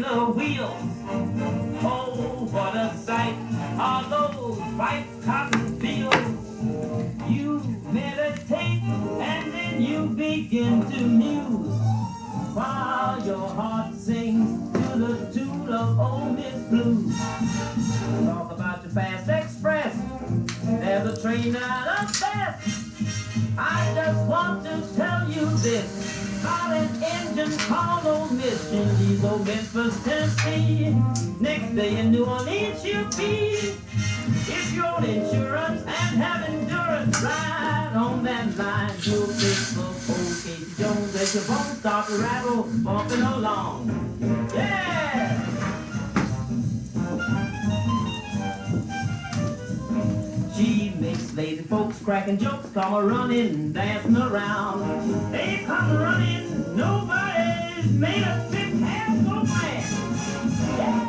the wheels. Oh, what a sight are those white cotton fields. You meditate and then you begin to muse while your heart sings to the tune of Old Miss Blues. Talk about your fast express. There's a train out of Best. I just want to tell you this. Not an engine called Old Miss. She's Old Memphis, Tennessee. Next day in New Orleans you'll be. If you're on insurance and have endurance, ride on that line. You'll fix the old Casey Jones as your bones start to rattle, bumping along. Yeah! She makes lazy folks cracking jokes, come a running, dancing around. They come running, nobody's made a trip half so fast. Yeah!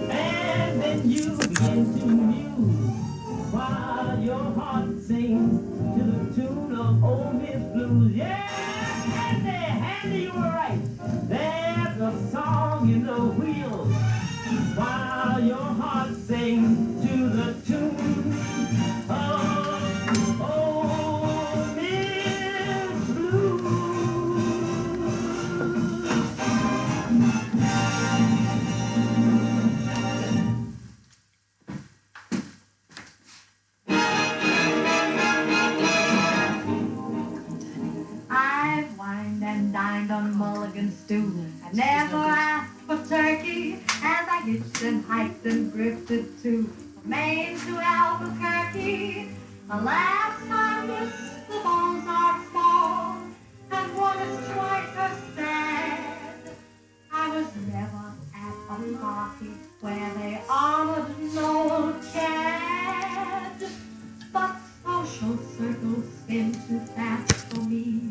And then you begin to muse while your heart sings to the tune of Old Miss Blues. Yeah, Handy, you were right. There's a song in the wheels while your heart sings to the tune of Old Miss Blues. Stew. I never asked for turkey as I hitched and hiked and drifted to from Maine to Albuquerque. Alas, I miss the bones are small and one is twice as sad. I was never at a party where they honored no Chad, but social circles spin too fast for me.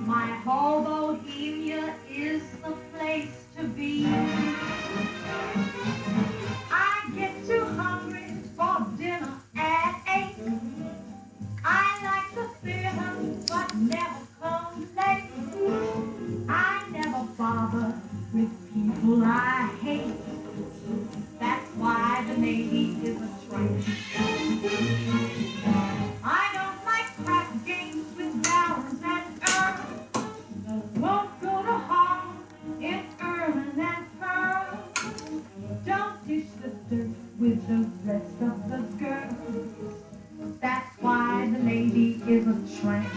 My whole Bohemia is the place to be. I get too hungry for dinner at 8. I like the theater, but never come late. I never bother with people I hate. That's why the Navy is a tramp. I don't like crap games with gowns and earls. Won't go to home in ermine and pearl. Don't dish the dirt with the rest of the girls. That's why the lady is a tramp.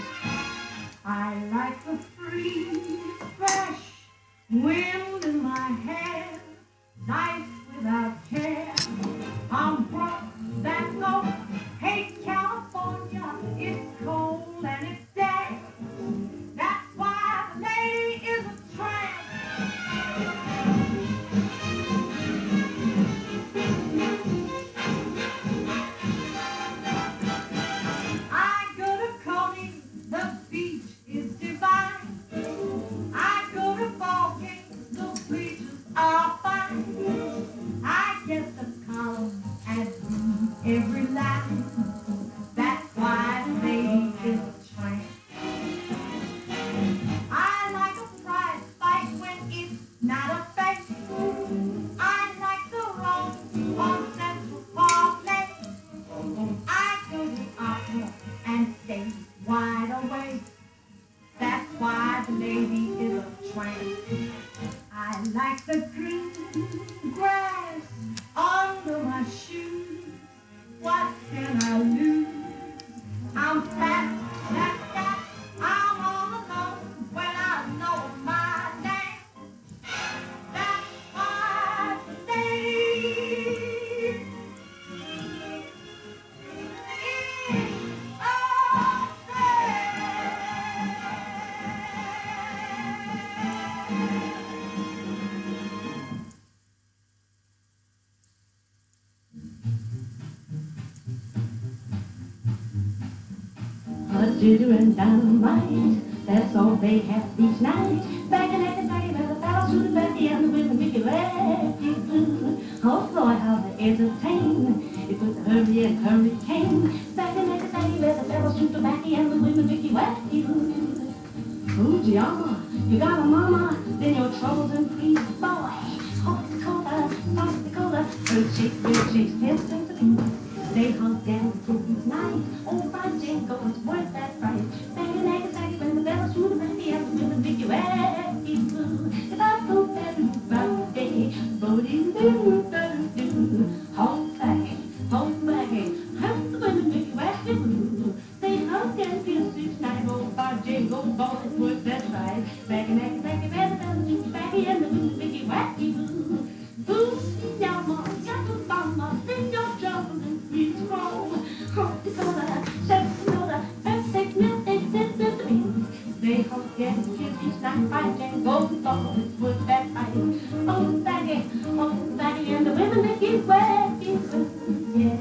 I like the free, fresh wind in my hair, life without care. I'm broke, that's no. Hate California, it's cold and it's dead. That's why the lady is a tramp. I go to Coney, the beach is divine. I go to ball games, the bleachers are fine. I get the column and read every line. That's why the lady is a tramp. I like a prize fight when it's not a fake. I like the road on Central Park Lake. I go to opera and stay wide awake. That's why the lady is a tramp. I like the green a jitter and dynamite. That's all they have each night. Back and back and back, and the fellows shoot the Becky and the women make you laugh. Oh, Lord, how they entertain. It was a hurry and hurricane. Back and back and back, and the fellows shoot the Becky and the women make you laugh. Oh, Gianna, you got a mama, then your troubles increase. Boy, North Dakota, her chicks, their chicks, they hug down to each night. Oh, my jingle, it's worth that price. Bang and bang and bang when the bells shoot around the end, the women make you happy blue. If I go back about day, home back, how the women make you happy blue. They hug and kiss each night. Oh, my jingle, boy, it's worth that price. Bang and bang and bang and bang and shoot back and the women make you happy blue. Boo, now, mom, got to mama, sing your troubles and please roll. North Dakota, South Dakota, perfect milk, they hug and kiss each night. Fight and go to ball, it's worth that price. Oh, baggy, and the women make it wet, yeah.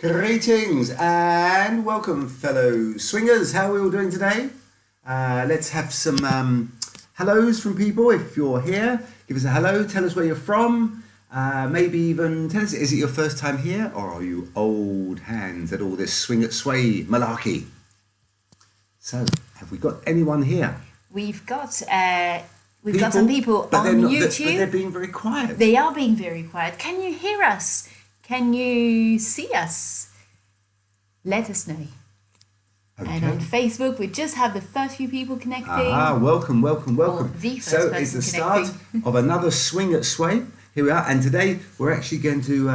Greetings and welcome, fellow swingers. How are we all doing today? Let's have some hellos from people. If you're here, give us a hello. Tell us where you're from. Maybe even tell us, is it your first time here, or are you old hands at all this swing at sway malarkey? So, have we got anyone here? We've got some people on YouTube. But they're being very quiet. They are being very quiet. Can you hear us? Can you see us? Let us know. Okay. And on Facebook, we just have the first few people connecting. Welcome. Or the first so it's the start of another Swing at Sway. Here we are, and today we're actually going to,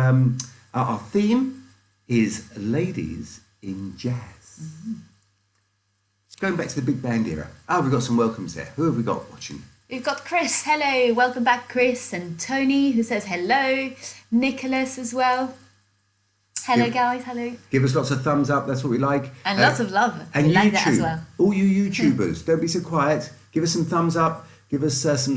our theme is Ladies in Jazz. Mm-hmm. Going back to the big band era. We've got some welcomes there. Who have we got watching? We've got Chris. Hello. Welcome back, Chris. And Tony, who says hello. Nicholas as well. Hello, guys. Hello. Give us lots of thumbs up. That's what we like. And lots of love. And we YouTube. Like that as well. All you YouTubers, don't be so quiet. Give us some thumbs up. Give us some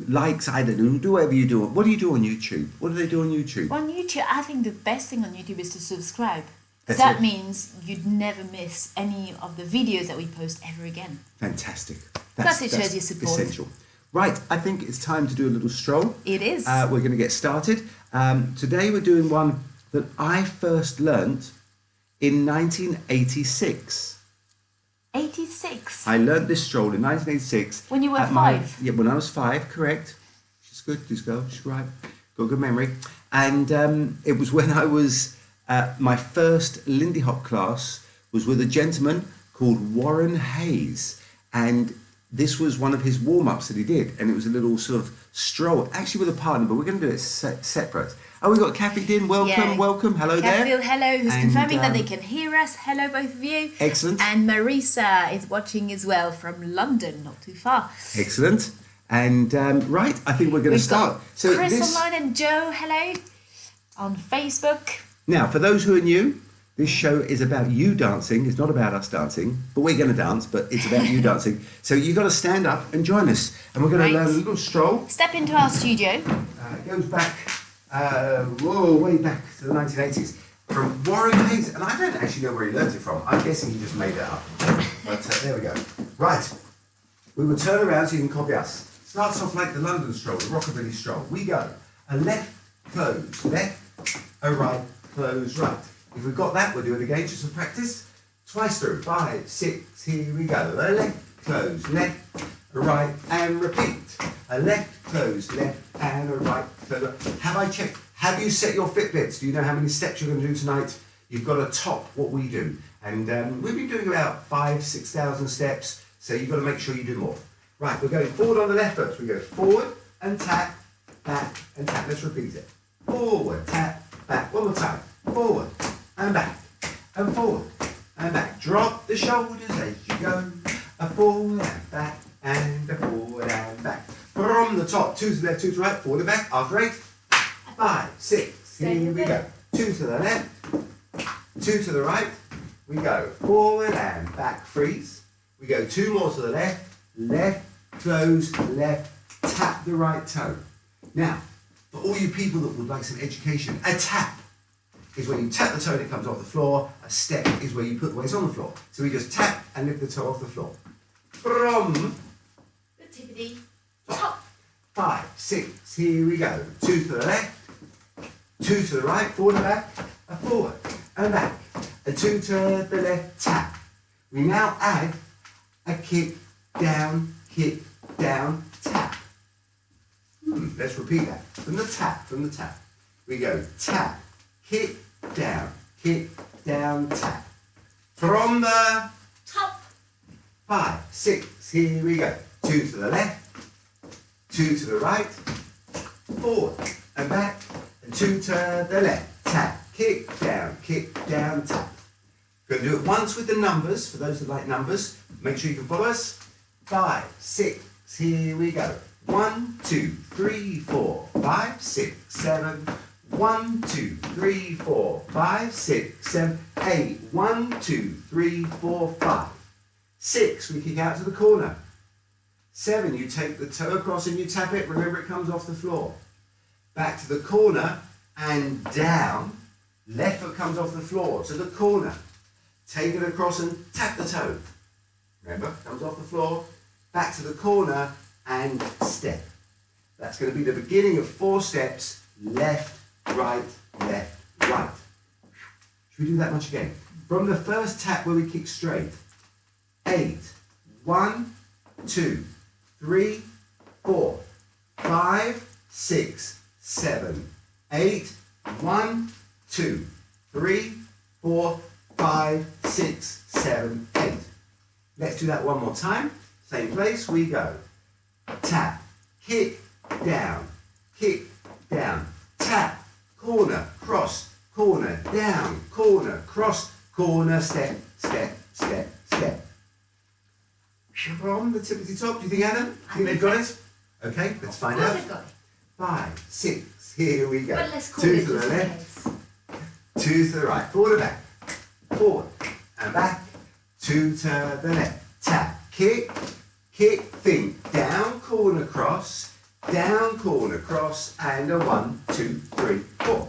likes. I don't know. Do whatever you do. What do you do on YouTube? What do they do on YouTube? On YouTube, I think the best thing on YouTube is to subscribe. That means you'd never miss any of the videos that we post ever again. Fantastic. Plus it shows your support. Essential. Right, I think it's time to do a little stroll. It is. We're going to get started. Today we're doing one that I first learnt in 1986. 86? I learnt this stroll in 1986. When you were 5? Yeah, when I was 5, correct. She's good, this girl, she's right. Got a good memory. And it was when I was... my first Lindy Hop class was with a gentleman called Warren Hayes, and this was one of his warm-ups that he did, and it was a little sort of stroll, actually with a partner, but we're going to do it separate. We've got Kathy Din, welcome, hello Kathy, there. Hello, who's confirming that they can hear us. Hello, both of you. Excellent. And Marisa is watching as well from London, not too far. Excellent. And right, I think we're going to start. So Chris online and Joe, hello, on Facebook. Now, for those who are new, this show is about you dancing. It's not about us dancing, but we're going to dance, but it's about you dancing. So you've got to stand up and join us. And we're going to learn a little stroll. Step into our studio. It goes back, way back to the 1980s. From Warren Hayes. And I don't actually know where he learned it from. I'm guessing he just made it up. But there we go. Right. We will turn around so you can copy us. Starts off like the London stroll, the Rockabilly stroll. We go. A left, close, left, a right, close, right. If we've got that, we'll do it again, just for practice. Twice through, 5, 6, here we go. A left, close, left, a right, and repeat. A left, close, left, and a right, close. Have I checked? Have you set your Fitbits? Do you know how many steps you're going to do tonight? You've got to top what we do. And we've been doing about 5,000, 6,000 steps, so you've got to make sure you do more. Right, we're going forward on the left first. We go forward and tap, back, and tap. Let's repeat it. Forward, tap, back. One more time. Forward and back, and forward and back. Drop the shoulders as you go. A forward and back, and a forward and back. From the top, 2 to the left, 2 to the right, forward and back. After 8, 5, 6, here we go. 2 to the left, 2 to the right. We go forward and back, freeze. We go 2 more to the left, left, close, left, tap the right toe. Now, for all you people that would like some education, a tap is when you tap the toe and it comes off the floor. A step is where you put the weight on the floor. So we just tap and lift the toe off the floor. From the tippity top. 5, 6, here we go. 2 to the left, 2 to the right, forward and back, a forward and back, a 2 to the left, tap. We now add a kick, down, tap. Let's repeat that. From the tap. We go tap, kick, down, tap. From the top. 5, 6, here we go. 2 to the left, 2 to the right, forward and back, and 2 to the left. Tap, kick, down, tap. We're going to do it once with the numbers. For those that like numbers, make sure you can follow us. 5, 6, here we go. 1, 2, 3, 4, 5, 6, 7. 1, 2, 3, 4, 5, 6, 7, 8. 1, 2, 3, 4, 5. 6, we kick out to the corner. 7, you take the toe across and you tap it. Remember, it comes off the floor. Back to the corner and down. Left foot comes off the floor to the corner. Take it across and tap the toe. Remember, comes off the floor, back to the corner and step. That's going to be the beginning of 4 steps. Left, right, left, right. Should we do that much again? From the first tap where we kick straight. 8. 1, 2, 3, 4, 5, 6, 7, 8. 1, 2, 3, 4, 5, 6, 7, 8. Let's do that one more time. Same place, we go. Tap, kick, down, tap, corner, cross, corner, down, corner, cross, corner, step, step, step, step. From the tippity top, do you think, Adam? Think they've got it? Okay, let's find out. They've got it. 5, 6, here we go. But let's call 2 it to the just in left, case. 2 to the right, forward and back, forward and back, 2 to the left, tap, kick, think, down, corner, cross, and a 1, 2, 3, 4.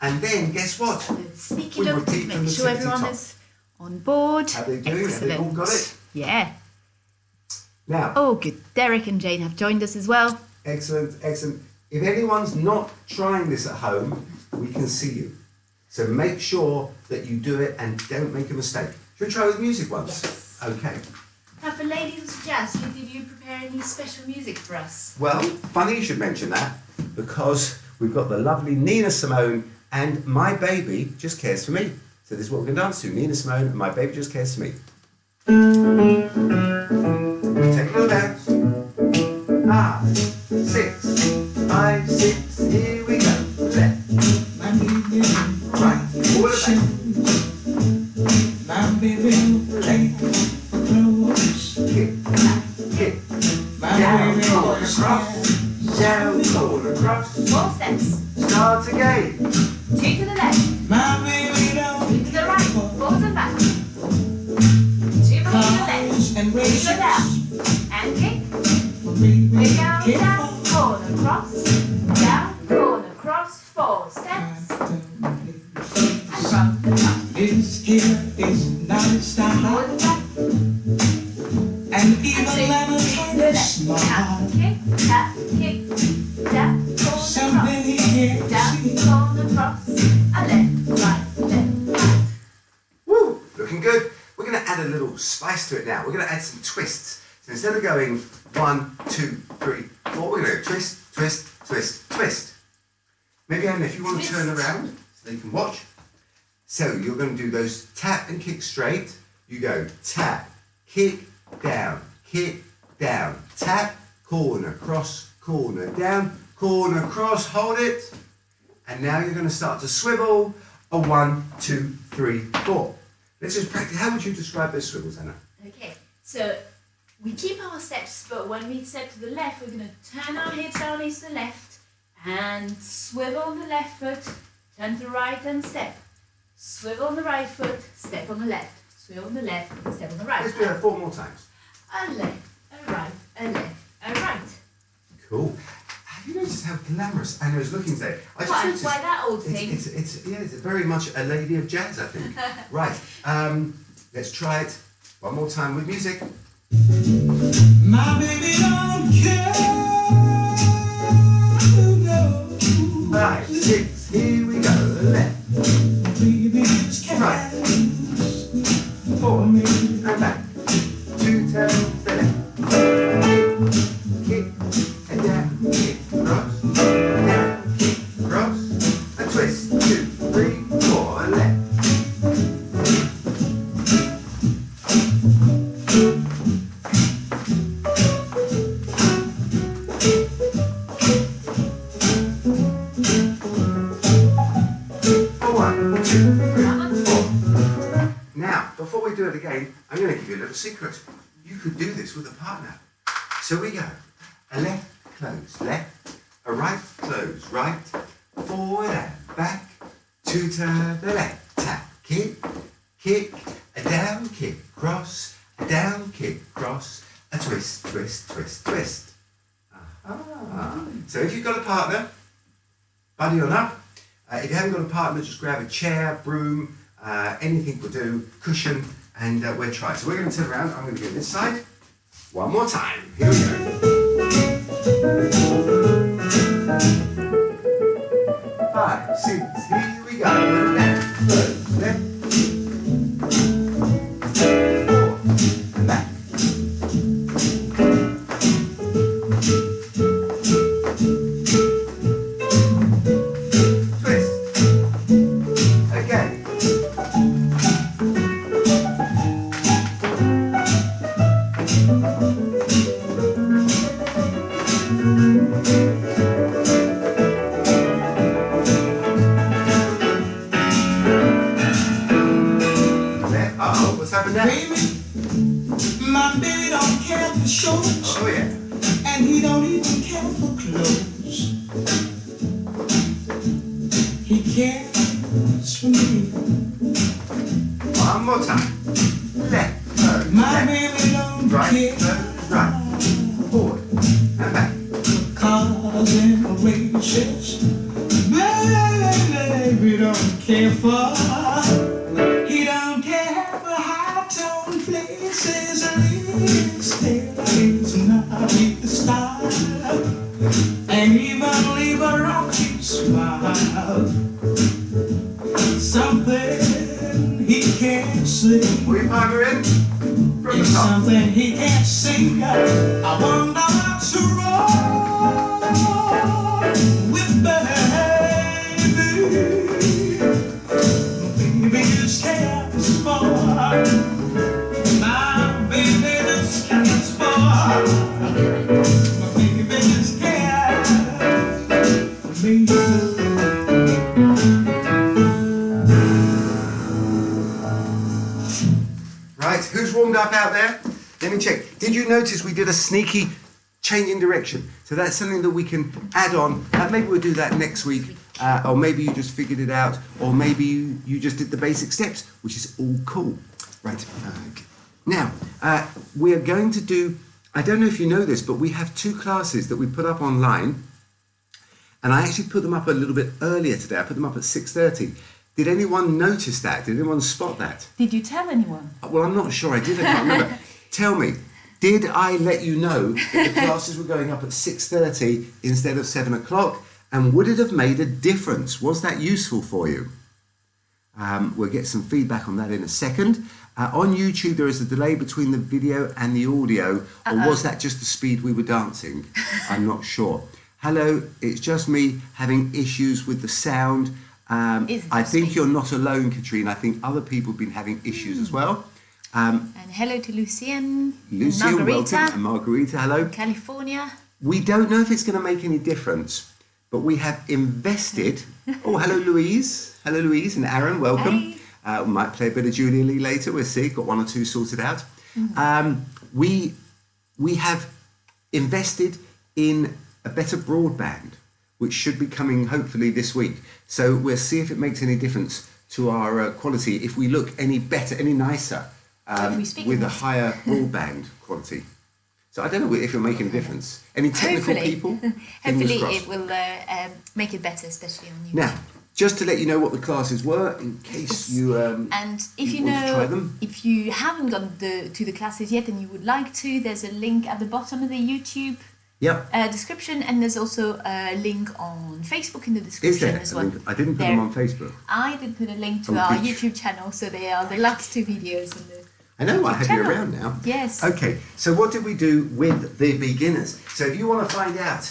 And then, guess what? Sneak We it up repeat to from make the sure tippity everyone top. is on board. How are they doing? Have they all got it? Yeah. Now, Oh, good. Derek and Jane have joined us as well. excellent, excellent. If anyone's not trying this at home, we can see you. So make sure that you do it and don't make a mistake. Should we try with music once? Yes. Okay. Now, for Ladies of Jazz, did you prepare any special music for us? Well, funny you should mention that because we've got the lovely Nina Simone and My Baby Just Cares For Me. So this is what we're going to dance to. Nina Simone and My Baby Just Cares For Me. Take a little dance. 5, 6, 5, 6, here we go. Left, right, forward and back. Kick, down, corner, cross, 4 steps. start again. 2 to the left. 2 to the right. Forward and back. 2 back to the left. 2 go down. And kick. We go down, corner, cross, 4 steps. And from the top. Forward and back. And so you kick to the left. Tap, kick, down, corner, cross, and left. Woo, looking good. We're going to add a little spice to it now. We're going to add some twists. So instead of going 1, 2, 3, 4, we're going to go twist, twist, twist, twist. Maybe, Anna, if you want to turn around so they can watch. So you're going to do those tap and kick straight. You go tap, kick, down, tap, corner, cross, corner, down, corner, cross, hold it. And now you're going to start to swivel a 1, 2, 3, 4. Let's just practice. How would you describe those swivels, Anna? Okay, so we keep our steps, but when we step to the left, we're going to turn our hips down to the left and swivel on the left foot, turn to the right and step. Swivel on the right foot, step on the left. Swivel on the left, step on the right. Let's do that 4 more times. A left, a right, a left, a right. Cool. Have you noticed how glamorous Anna is looking today? I just noticed Why that old thing? it's very much a lady of jazz, I think. Right. Let's try it one more time with music. My baby don't care. No. 5, 6, here we go. Left, Baby just can't. right, forward, and back. 2 turns, the left. Kick, and down, kick, cross, down, kick, cross, and twist. 2, 3, 4, left. Now, before we do it again, I'm going to give you a little secret. You could do this with a partner. So we go. A left, close, left. A right, close, right. Forward and back. 2 to the left. Tap, kick, a down, kick, cross, a down, kick, cross, a twist, twist, twist, twist. So if you've got a partner, buddy on up, If you haven't got a partner, just grab a chair, broom, anything will do, cushion, and we'll try. So we're going to turn around. I'm going to go this side. One more time. Here we go. 5, 6, here we go. Left, left, 4, and back. Twist. Again. What's happened now? Baby, my baby don't care for shorts. Oh yeah. And he don't even care for clothes. He cares for me. One more time. Left, turn, My left, baby don't right, care turn, right, forward, and back. for cars and races. Baby don't care for. He don't care for high-tone places or real stays. Not read the style and even leave a rocky smile. Something he can't see. We partner in from the It's top. something he can't see. I wonder what's wrong with baby. Baby just cares for. My baby just cares for. My baby just cares for me. Right, who's warmed up out there? Let me check. Did you notice we did a sneaky change in direction? So that's something that we can add on. Maybe we'll do that next week. Or maybe you just figured it out. Or maybe you just did the basic steps, which is all cool. Right. Now, we are going to do, I don't know if you know this, but we have 2 classes that we put up online. And I actually put them up a little bit earlier today. I put them up at 6:30. Did anyone notice that? Did anyone spot that? Did you tell anyone? Well, I'm not sure I did. I can't remember. Tell me, did I let you know that the classes were going up at 6:30 instead of 7 o'clock? And would it have made a difference? Was that useful for you? We'll get some feedback on that in a second. On YouTube, there is a delay between the video and the audio. Or was that just the speed we were dancing? I'm not sure. Hello, it's just me having issues with the sound. I think you're not alone, Katrine. I think other people have been having issues as well. And hello to Lucien, Lucien, Margarita, welcome. And Margarita, hello. California. We don't know if it's going to make any difference, but we have invested. Oh, hello, Louise. Hello, Louise and Aaron, welcome. Hey. We might play a bit of Julia Lee later. We'll see. Got 1 or 2 sorted out. We have invested in a better broadband, which should be coming hopefully this week. So we'll see if it makes any difference to our quality, if we look any better, any nicer, with a higher broadband quality. So I don't know if it'll make any difference. Any technical people? Hopefully Fingers it will make it better, especially on YouTube. Now, just to let you know what the classes were, in case you And if you want to try know, them. if you haven't gone to the classes yet and you would like to, there's a link at the bottom of the YouTube Yep. description, and there's also a link on Facebook in the Is description there? as well. I didn't put them on Facebook. I did put a link to Oh, our did you? YouTube channel, so they are the last 2 videos on the I know, I have you channel. around now. Yes. Okay, so what did we do with the beginners? So if you want to find out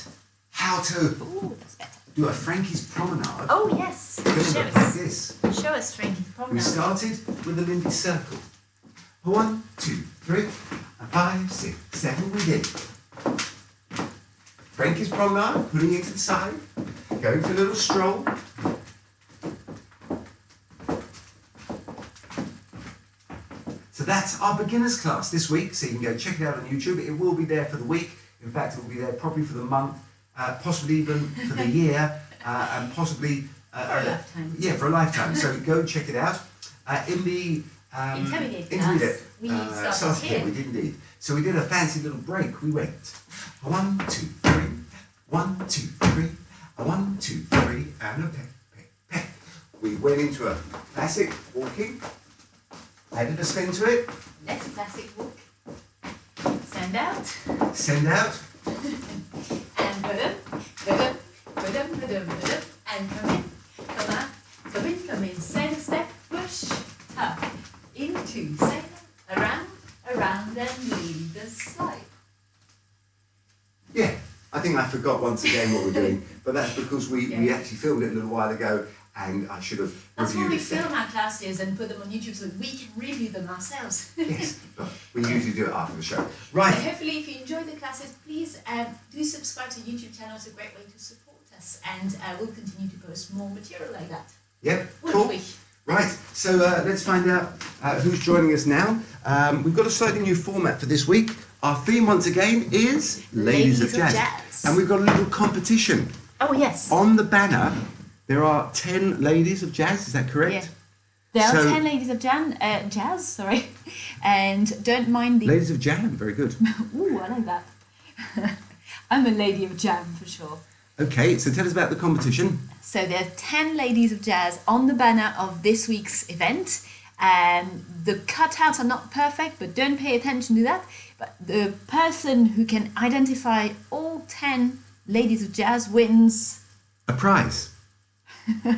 how to Ooh, that's better. do a Frankie's promenade, Oh yes, you're going to show look like us. this. Show us, Frankie. We Promenade. started with the Lindy circle. 1, 2, 3, 5, 6, 7, we did. Frankie's promenade, putting it to the side, going for a little stroll. So that's our beginners class this week, so you can go check it out on YouTube. It will be there for the week. In fact, it will be there probably for the month, possibly even for the year, and possibly... For a lifetime. Yeah, for a lifetime. So go check it out. In the... Intermediate intermediate, class, we started here. We did indeed. So we did a fancy little break. We went 1, 2, 3, 1, 2, 3, 1, 2, 3, and a peck, peck, We went into a classic walking, added a spin to it. Let's classic walk. Send out. Send out. And and come in, come out, come in, send a step, push, up, into, second, around, and lead the slide. Yeah, I think I forgot once again what we're doing, but that's because we actually filmed it a little while ago, and I should have That's why reviewed we it. film our classes and put them on YouTube so that we can review them ourselves. Yes, but we usually do it after the show. Right. So hopefully if you enjoy the classes, please do subscribe to the YouTube channel. It's a great way to support us, and we'll continue to post more material like that. Yep, Won't cool. we? Right, so let's find out who's joining us now. We've got a slightly new format for this week. Our theme once again is Ladies of Jazz. And we've got a little competition. Oh yes. On the banner, there are 10 ladies of jazz, is that correct? Yeah. There are 10 ladies of jazz, sorry. And don't mind the... Ladies of jam, very good. Ooh, I like that. I'm a lady of jam for sure. Okay, so tell us about the competition. So there are 10 ladies of jazz on the banner of this week's event. The cutouts are not perfect, but don't pay attention to that. But the person who can identify all 10 ladies of jazz wins... A prize.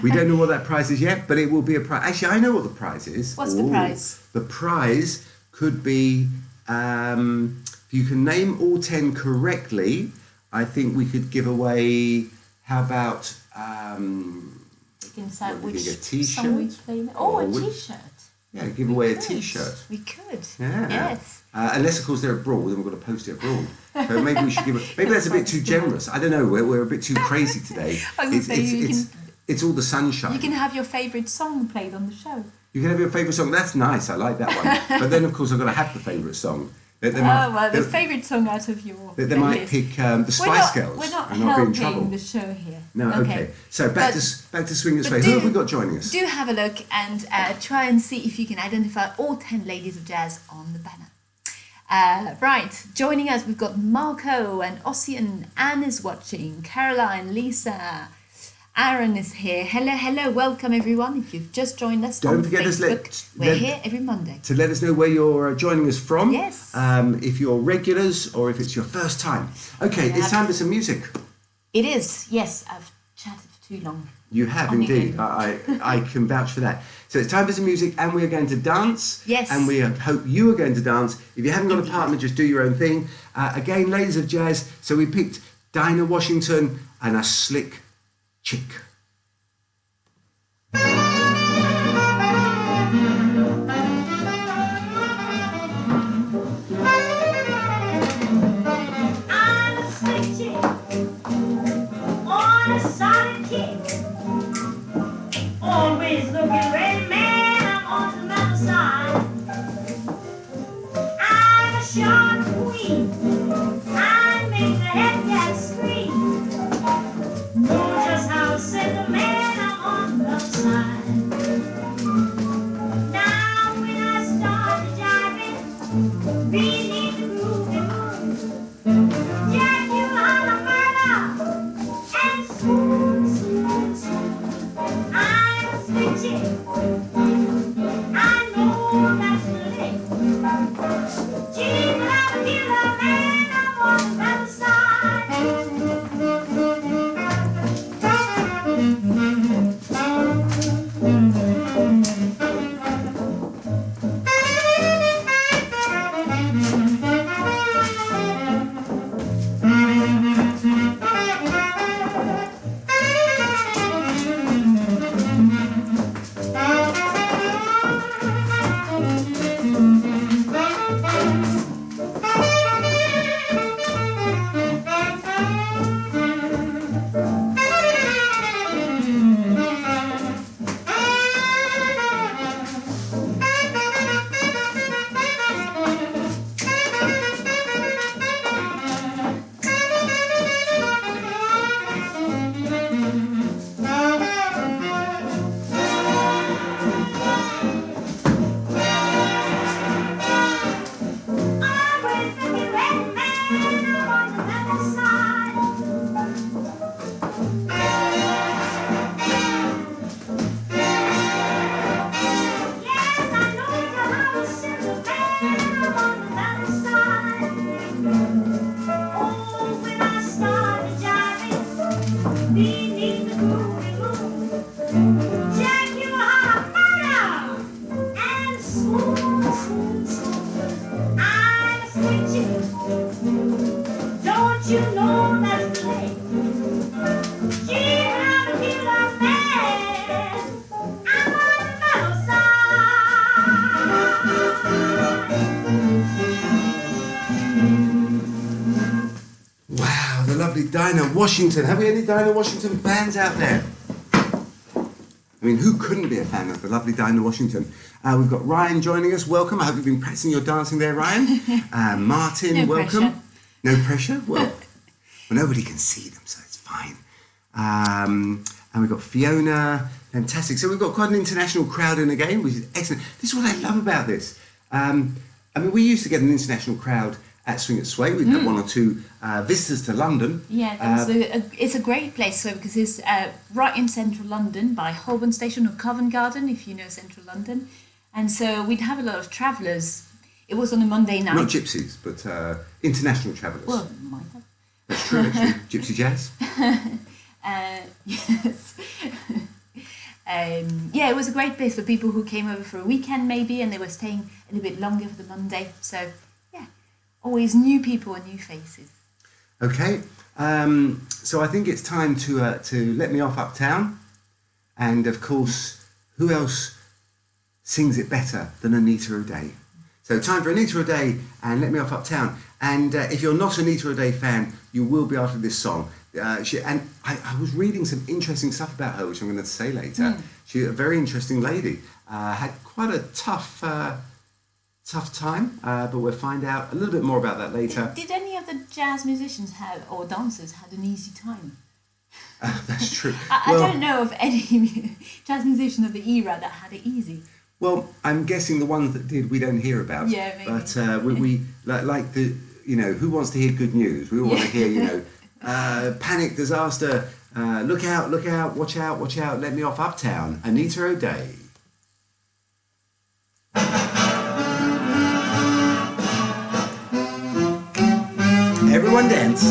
We don't know what that prize is yet, but it will be a prize. Actually, I know what the prize is. What's the prize? The prize could be, if you can name all 10 correctly, I think we could give away, how about... we can decide which a t-shirt? song we play. Oh, a t-shirt. Yeah, give away a t-shirt. We could. Yeah. Yes. Unless, of course, they're abroad, then we've got to post it abroad. So maybe we should give it... Maybe that's a bit too generous. I don't know. We're a bit too crazy today. It's all the sunshine. You can have your favourite song played on the show. You can have your favourite song. That's nice. I like that one. But then, of course, I've got to have the favourite song. The favourite song out of your They might pick the Spice Girls. We're not and I'll be in trouble. helping the show here. No, okay. So back to Swing and Sway. Who have we got joining us? Do have a look and try and see if you can identify all 10 ladies of jazz on the banner. Right, joining us, we've got Marco and Ossian. Anne is watching. Caroline, Lisa, Aaron is here. Hello, welcome everyone. If you've just joined us on Facebook, we're here every Monday. To let us know where you're joining us from. Yes. If you're regulars or if it's your first time. Okay, it's time for some music. It is, yes. I've chatted for too long. You have indeed. I can vouch for that. So it's time for some music, and we are going to dance. Yes. And we hope you are going to dance. If you haven't got a partner, just do your own thing. Again, ladies of jazz. So we picked Dinah Washington and a slick chick. Always looking ready, man, I'm on the metal side. I'm a short queen, I make the head cats scream. Know just how to send a man, I'm on the metal side. Now when I start jiving, we need to groove and move. Jack, you holler murder, and smooth, smooth, smooth. I'm a sweet chick. I know that's the lick. Gee, but I'm a killer man. lovely Dinah Washington. Have we any Dinah Washington fans out there? I mean, who couldn't be a fan of the lovely Dinah Washington? We've got Ryan joining us. Welcome. I hope you've been practicing your dancing there, Ryan. Martin, No welcome. pressure. No pressure? Well, nobody can see them, so it's fine. And we've got Fiona. Fantastic. So we've got quite an international crowd in again, which is excellent. This is what I love about this. I mean, we used to get an international crowd at Swing at Sway. We'd have one or two visitors to London. Yeah, it's a great place because it's right in central London by Holborn Station or Covent Garden, if you know central London. And so we'd have a lot of travellers. It was on a Monday night. Not gypsies, but international travellers. Well, might have. That's true, actually. Gypsy jazz. Yes. Yeah, it was a great place for people who came over for a weekend maybe and they were staying a little bit longer for the Monday. So, yeah, always new people and new faces. Okay, so I think it's time to let me off uptown. And, of course, who else sings it better than Anita O'Day? So time for Anita O'Day and Let Me Off Uptown. And if you're not an Anita O'Day fan, you will be after this song. I was reading some interesting stuff about her, which I'm going to say later. She's a very interesting lady. Had quite a tough time, but we'll find out a little bit more about that later. Did any of the jazz musicians or dancers had an easy time? That's true. I don't know of any jazz musician of the era that had it easy. Well, I'm guessing the ones that did we don't hear about. Yeah, maybe. But we like the, who wants to hear good news? We all want to hear, panic, disaster, look out, watch out, let me off uptown. Anita O'Day. Everyone dance.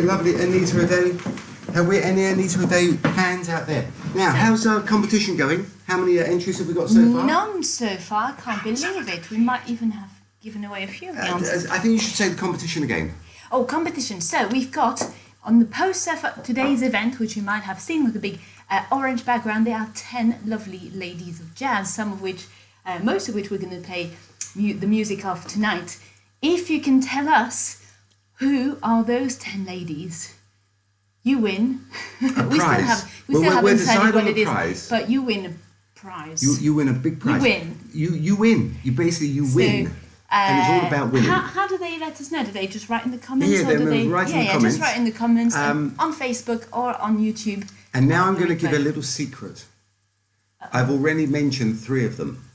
Lovely Anita O'Day. Have we any Anita O'Day fans out there? Now, how's our competition going? How many entries have we got so far? None so far. I can't believe it. We might even have given away a few of the answers. I think you should say the competition again. Oh, competition. So we've got on the poster for today's event, which you might have seen with the big orange background, there are 10 lovely ladies of jazz, some of which, most of which we're going to play the music of tonight. If you can tell us who are those 10 ladies, you win. A prize. We still haven't decided what it is, prize. but you win a prize. You win a big prize. You win. You win. You basically win. And it's all about winning. How do they let us know? Do they just write in the comments? Yeah, or do they write in the comments. just write in the comments on Facebook or on YouTube. And now I'm going to give a little secret. I've already mentioned 3 of them.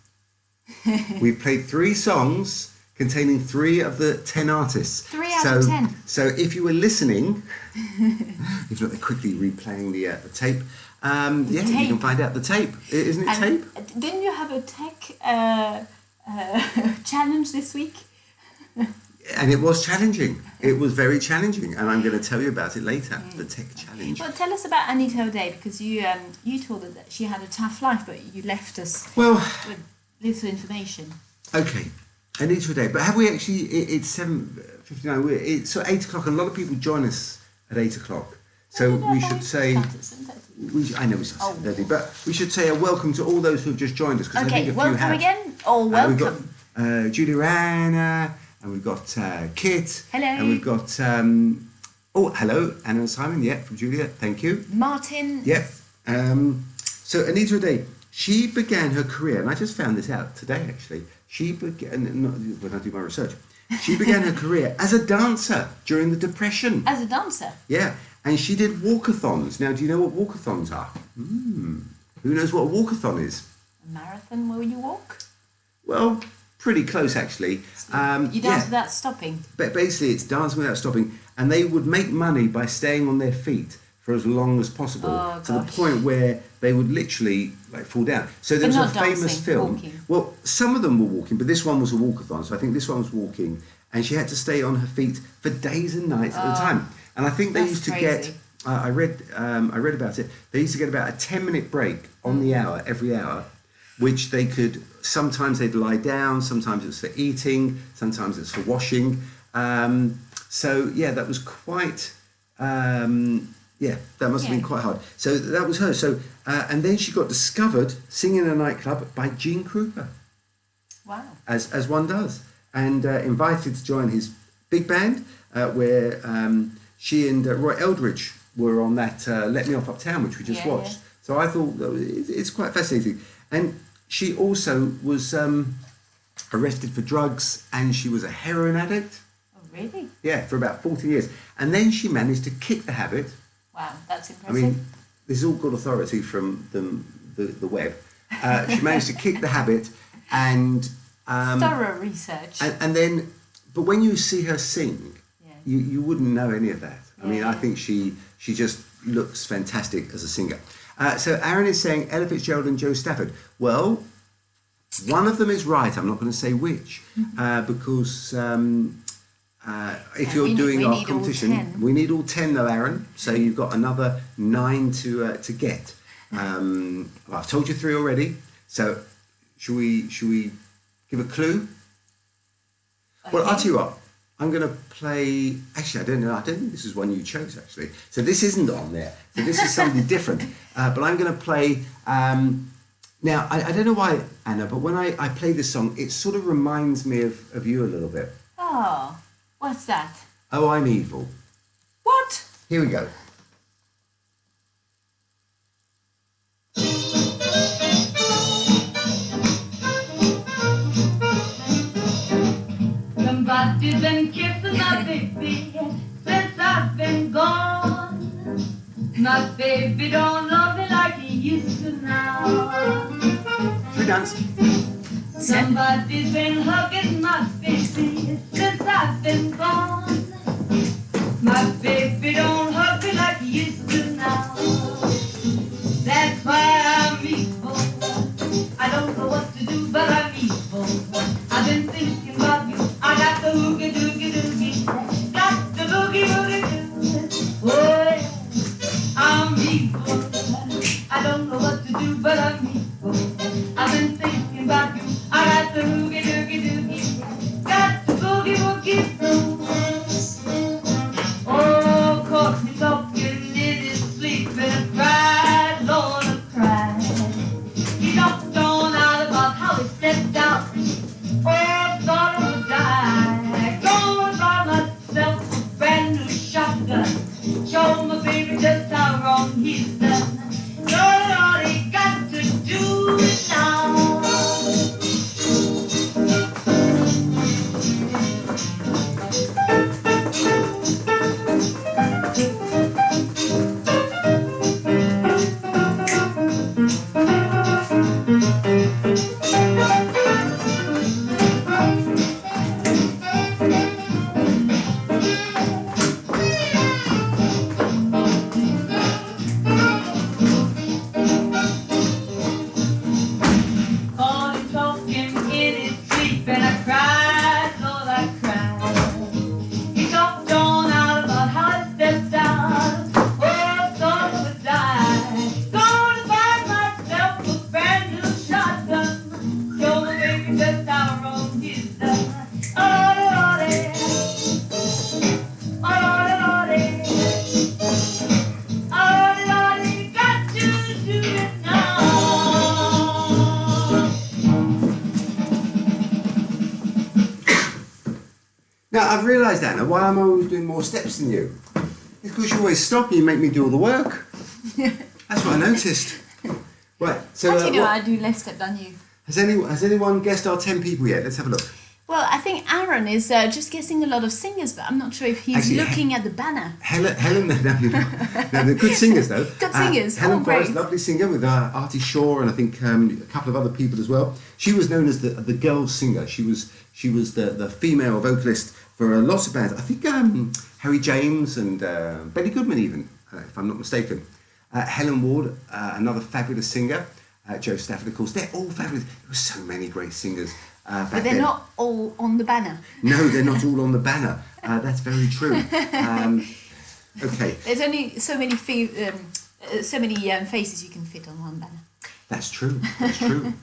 We've played 3 songs containing 3 of the 10 artists. 3 out of 10. So if you were listening, if not, they're quickly replaying the tape. You can find out the tape. Isn't it tape? Didn't you have a tech challenge this week? And it was challenging. It was very challenging, and I'm going to tell you about it later. The tech challenge. Well, tell us about Anita O'Day, because you told us that she had a tough life, but you left us with little information. Okay, Anita O'Day. But have we actually? It's 7:59. It's 8 o'clock, and a lot of people join us at 8 o'clock. So we should say. I know it's 7:30, but we should say a welcome to all those who have just joined us. Okay, I think a few welcome have. again. Oh, welcome. We've got Julie Rana, and we've got Kit. Hello. And we've got hello, Anna and Simon. Yeah, from Julia. Thank you. Martin. Yep. So Anita O'Day, she began her career, and I just found this out today actually. She began when I do my research. She began her career as a dancer during the Depression. As a dancer? Yeah, and she did walkathons. Now, do you know what walkathons are? Who knows what a walkathon is? A marathon where you walk? Well, pretty close actually. You dance without stopping? But basically, it's dancing without stopping, and they would make money by staying on their feet for as long as possible, to the point where they would literally fall down. So there was a famous film. Walking. Well, some of them were walking, but this one was a walkathon. So I think this one was walking, and she had to stay on her feet for days and nights at a time. And I think they used to get. I read about it. They used to get about a 10-minute break on the hour every hour, which they could. Sometimes they'd lie down. Sometimes it was for eating. Sometimes it's for washing. So yeah, that was quite. That must have been quite hard. So that was her. So and then she got discovered singing in a nightclub by Gene Krupa. Wow. As one does, and invited to join his big band, where she and Roy Eldridge were on that "Let Me Off Uptown," which we just watched. Yeah. So I thought it's quite fascinating. And she also was arrested for drugs, and she was a heroin addict. Oh, really? Yeah, for about 40 years, and then she managed to kick the habit. Wow, that's impressive. I mean, this is all good authority from the web. She managed to kick the habit, and thorough research. And then, but when you see her sing, you wouldn't know any of that. I mean, I think she just looks fantastic as a singer. So Aaron is saying Ella Fitzgerald and Joe Stafford. Well, one of them is right. I'm not going to say which, because if you're doing our competition, we need all 10 though, Aaron. So you've got another 9 to get. I've told you 3 already. So should we give a clue? Okay. Well, I'll tell you what. I'm going to play. Actually, I don't know. I don't think this is one you chose. Actually, so this isn't on there. So this is something different. But I'm going to play. Now, I don't know why, Anna, but when I play this song, it sort of reminds me of you a little bit. Oh, what's that? Oh, I'm Evil. What? Here we go. Somebody's been kissing my baby since I've been gone. My baby don't love me like he used to now. Free dance. Somebody's been hugging my baby since I've been gone. My baby don't hug me like he used to now. That's why I'm evil. I don't know what to do, but I'm evil. I've been thinking about you. I got the oogie doogie doogie, got the boogie woogie doo. Oh yeah, but of me. I've been thinking about you. I got the oogie doogie doogie, got the boogie woogie blues. Oh, caught me talking in his sleep and cried, Lord, I cried. He talked on out about how he stepped out. Oh, I thought I would die. Going by myself a brand new shotgun. Show my baby just how wrong he's done. Lord, all he got to do is now. Now, I've realised that now, why I'm always doing more steps than you. It's because you always stop and you make me do all the work. That's what I noticed. Right, so... How do you know I do less step than you? Has anyone guessed our 10 people yet? Let's have a look. Well, I think Aaron is just guessing a lot of singers, but I'm not sure if he's Actually, looking at the banner. Helen, no, they're good singers though. Good singers, Helen great. Forrest, lovely singer with Artie Shaw and I think a couple of other people as well. She was known as the girl singer. She was the female vocalist for lots of bands. I think Harry James and Benny Goodman even, if I'm not mistaken. Helen Ward, another fabulous singer. Joe Stafford, of course. They're all fabulous. There were so many great singers. But they're not all on the banner. No, they're not all on the banner. That's very true. Okay. There's only so many faces you can fit on one banner. That's true. That's true.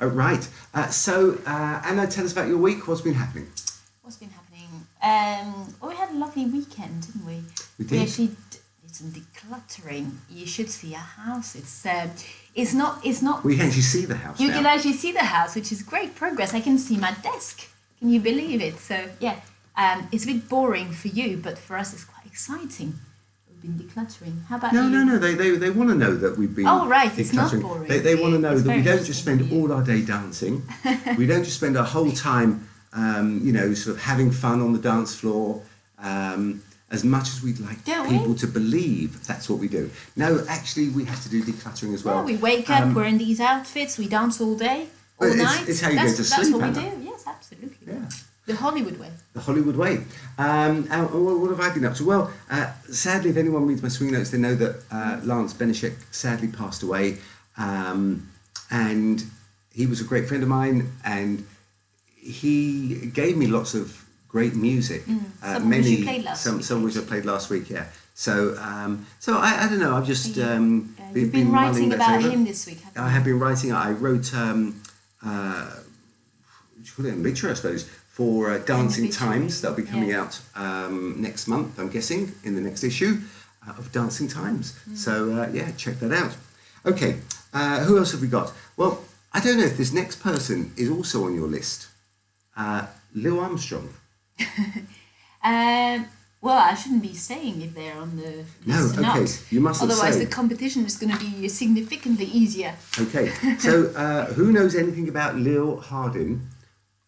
Right. So, Anna, tell us about your week. What's been happening? What's been happening? Well, we had a lovely weekend, didn't we? We did. We actually did some decluttering. You should see our house. It's not. We can actually see the house You now. can actually see the house, which is great progress. I can see my desk. Can you believe it? So yeah, it's a bit boring for you, but for us it's quite exciting. We've been decluttering. How about you? No. They want to know that we've been. Oh right, it's not decluttering. boring. They want to know It's that we very don't just spend interesting for all our day dancing. We don't just spend our whole time, sort of having fun on the dance floor. As much as we'd like Don't people we? to believe that's what we do. No, actually, we have to do decluttering as well. Yeah, we wake up, we're in these outfits, we dance all day, all Well, night. it's how you go to That's sleep, what we Anna. do. Yes, absolutely. Yeah. The Hollywood way. The Hollywood way. And what have I been up to? Well, sadly, if anyone reads my swing notes, they know that Lance Benishek sadly passed away. And he was a great friend of mine, and he gave me lots of great music. Some which you played last week. Some which I played last week, yeah. So I don't know. I've just You've been writing mulling about that over. him this week, haven't you? I have been writing. I wrote a obituary, I suppose, for Dancing obituary, Times. That'll be coming yeah. out next month, I'm guessing, in the next issue of Dancing Times. So check that out. Okay, who else have we got? Well, I don't know if this next person is also on your list. Lou Armstrong. Well, I shouldn't be saying if they're on the No, list or okay, not. you mustn't Otherwise, say. the competition is going to be significantly easier. Okay, so who knows anything about Lil Hardin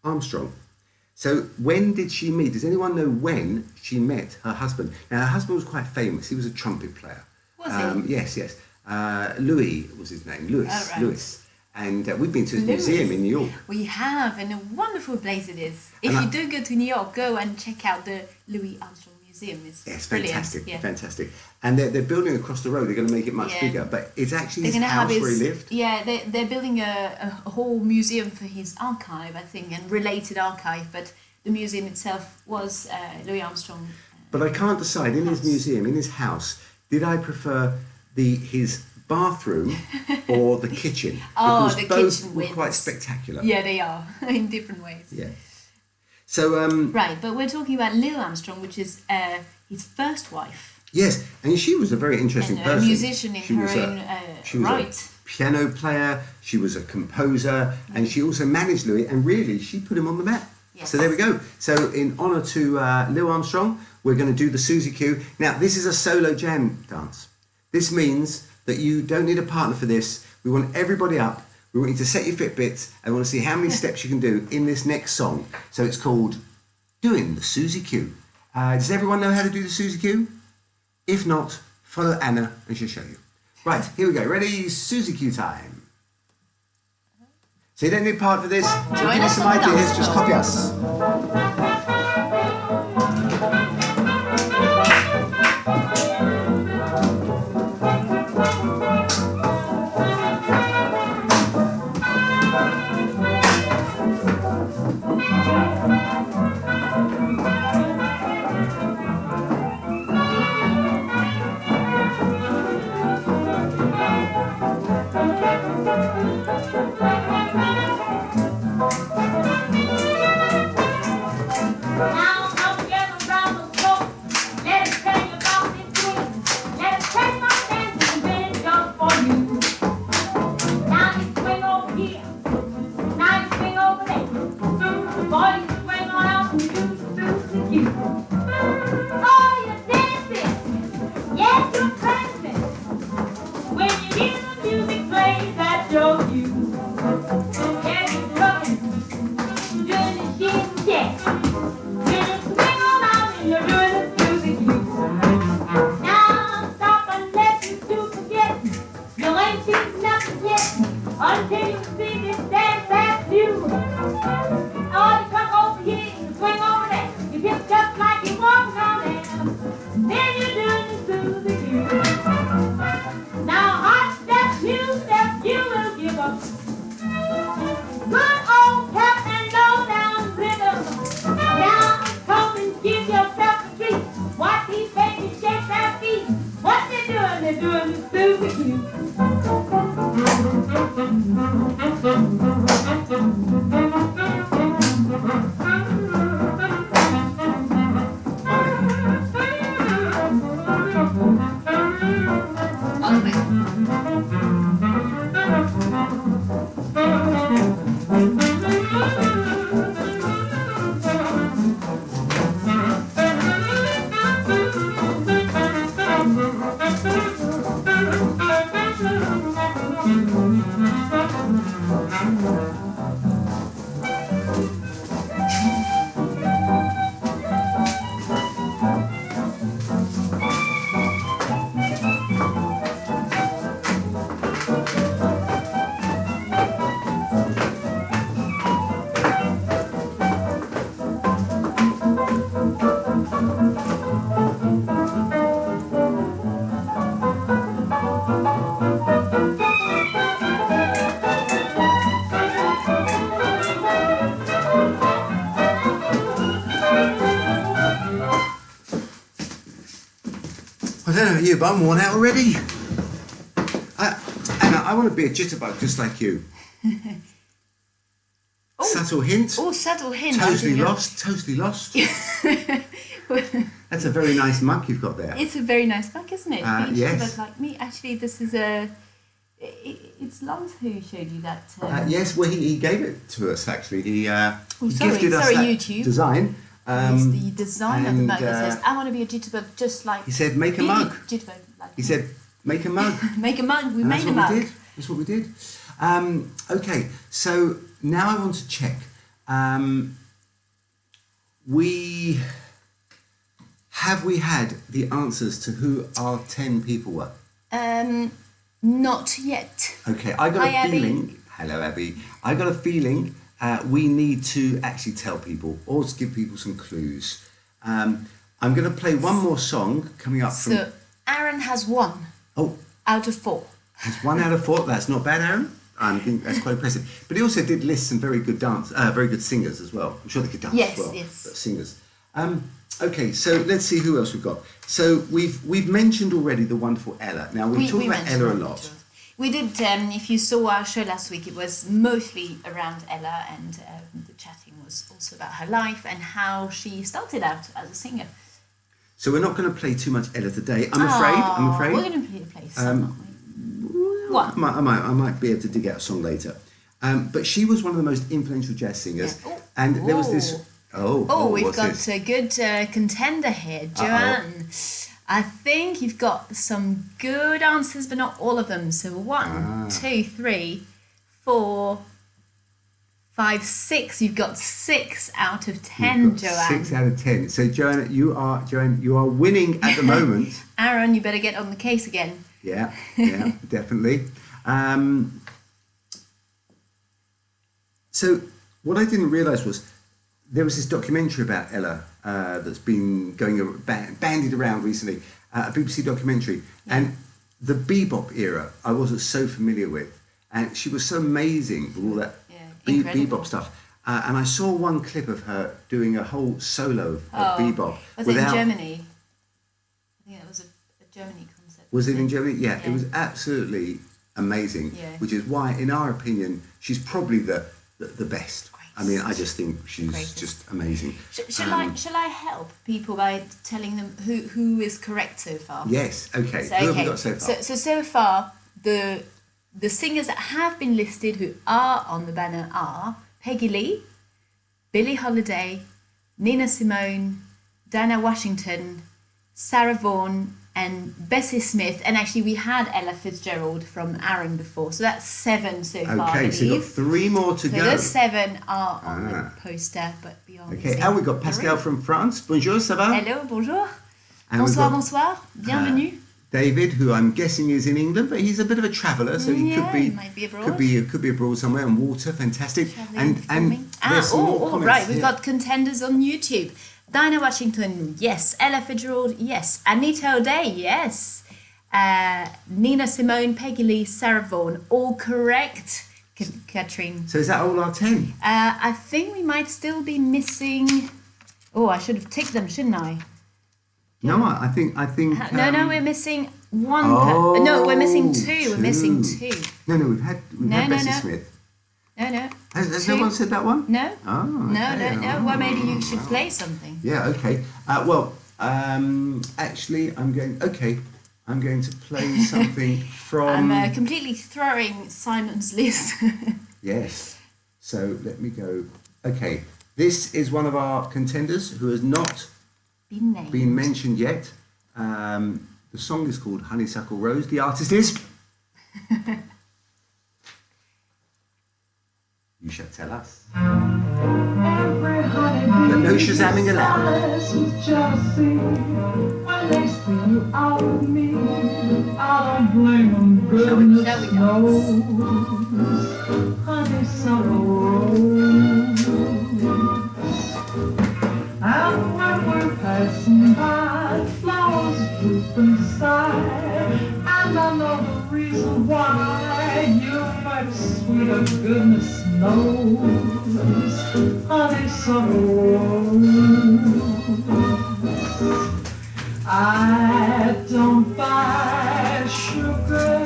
Armstrong? So when did she meet? Does anyone know when she met her husband? Now, her husband was quite famous. He was a trumpet player. Was he? Yes. Louis was his name. Louis. Oh, right. Louis. And we've been to his Louis. museum in New York. We have, and a wonderful place it is. If And you do go to New York, go and check out the Louis Armstrong Museum. It's brilliant. Fantastic, Yeah. fantastic. And they're building across the road. They're going to make it much Yeah. bigger, but it's actually They're his going to have house where he lived. Yeah, they're building a whole museum for his archive, I think, and related archive. But the museum itself was Louis Armstrong. But I can't decide in his house. museum, in his house, did I prefer his bathroom or the kitchen? Oh, because the both kitchen were wins. quite spectacular. Yeah, they are in different ways. Yeah. So Right, but we're talking about Lil Armstrong, which is his first wife. yes, and she was a very interesting And person. a musician in She her was own she was right. a piano player. She was a composer, and she also managed Louis. And really, she put him on the map. Yes. So there we go. So in honour to Lil Armstrong, we're going to do the Susie Q. Now, this is a solo jam dance. This means that you don't need a partner for this. We want everybody up. We want you to set your Fitbits and we want to see how many steps you can do in this next song. So it's called Doing the Susie Q. Does everyone know how to do the Susie Q? If not, follow Anna and she'll show you. Right, here we go. Ready? Susie Q time. So you don't need a part for this. Join Give us us some on the ideas. dance Just floor. copy us. Now come together round the floor. Let us tell you about this swing. Let us take our dance and finish just for you. Now you swing over here. Now you swing over there. Boy, you swing on out and do you. Oh, you're dancing. Yes, you're prancing. When you hear the music play, that shows you. Yeah, you're rocking. Doing the shit, yeah. Until you see this dance that's you. Oh, you come over here, you swing over there. You dip just like you walk on there. Then you're doing the Susie Q. Now hot steps, new steps, you will give up. Good old pep and low down rhythm. Now come and give yourself a treat. Watch these babies shake their feet. What they doing? They're doing the Susie Q. I don't know about you, but I'm worn out already. Anna, I want to be a jitterbug just like you. Oh. Subtle hint. Oh, subtle hint. Totally lost. Totally lost. That's a very nice mug you've got there. It's a very nice mug, isn't it? Yes. But like me, actually, this is it's Lance who showed you that. Yes, well, he gave it to us, actually. He sorry, gifted us sorry, that YouTube. design. It's the design of the and, mug that says, I want to be a jitterbug just like... He said, make a be mug. Jitterbug like He said, make a mug. make a mug. We And made that's a what mug. we did. That's what we did. Okay, so now I want to check. Have we had the answers to who our 10 people were? Not yet. Okay, I got Hi, a feeling. Hello, Abby. I got a feeling we need to actually tell people or to give people some clues. I'm going to play one more song coming up from. So Aaron has 1 out of 4. That's 1 out of 4. That's not bad, Aaron. I think that's quite impressive. But he also did list some very good very good singers as well. I'm sure they could dance Yes, as well. yes. But singers. Okay, so let's see who else we've got. So we've mentioned already the wonderful Ella. Now we talk about Ella a lot. We did. If you saw our show last week, it was mostly around Ella, and the chatting was also about her life and how she started out as a singer. So we're not going to play too much Ella today. I'm afraid. We're going to play some. What? I might be able to dig out a song later. But she was one of the most influential jazz singers, and there was this. We've got a good contender here, Joanne. I think you've got some good answers, but not all of them. So 1, 2, 3, 4, 5, 6. You've got 6 out of 10, Joanne. 6 out of 10. So Joanne, you are winning at the moment. Aaron, you better get on the case again. Yeah, definitely. So what I didn't realise was there was this documentary about Ella that's been bandied around recently, a BBC documentary, and the bebop era I wasn't so familiar with, and she was so amazing with all that bebop stuff. And I saw one clip of her doing a whole solo of bebop. Was it in Germany? I think it was a Germany concept. Was it in Germany? Yeah, it was absolutely amazing, which is why, in our opinion, she's probably the best. I mean, I just think she's just amazing. Shall I help people by telling them who is correct so far? Yes, okay. Who have we got so far? So far, the singers that have been listed who are on the banner are Peggy Lee, Billie Holiday, Nina Simone, Dinah Washington, Sarah Vaughan, and Bessie Smith. And actually, we had Ella Fitzgerald from Aaron before, so that's 7 so far. Okay, so you've got 3 more to go. So those 7 are on the poster, but beyond. Okay, and we've got Pascal from France. Bonjour, ça va? Hello, bonjour. And Bonsoir. Bienvenue. David, who I'm guessing is in England, but he's a bit of a traveller, so he might be abroad. Could be abroad somewhere. And Water, fantastic. And there's some more comments. Right, we've got contenders on YouTube. Dinah Washington, yes. Ella Fitzgerald, yes. Anita O'Day, yes. Nina Simone, Peggy Lee, Sarah Vaughan, all correct. Katrine. So is that all our 10? I think we might still be missing. Oh, I should have ticked them, shouldn't I? No, I think. No, we're missing one. No, we're missing 2. We're missing 2. No, we've had Bessie Smith. No. Has no one said that one? No. Oh, okay. No. Well, maybe you should play something. Yeah. Okay. Actually, I'm going to play something from. I'm completely throwing Simon's list. Yes. So let me go. Okay. This is one of our contenders who has not been mentioned yet. The song is called Honeysuckle Rose. The artist is. You shall tell us. But no shazamming allowed. When they see you out with me, I don't blame them. Goodness knows, honeysuckle rose. And when we're passing by, flowers droop inside, and I know the reason why. You're much sweeter, goodness knows, honeysuckle rose. I don't buy sugar,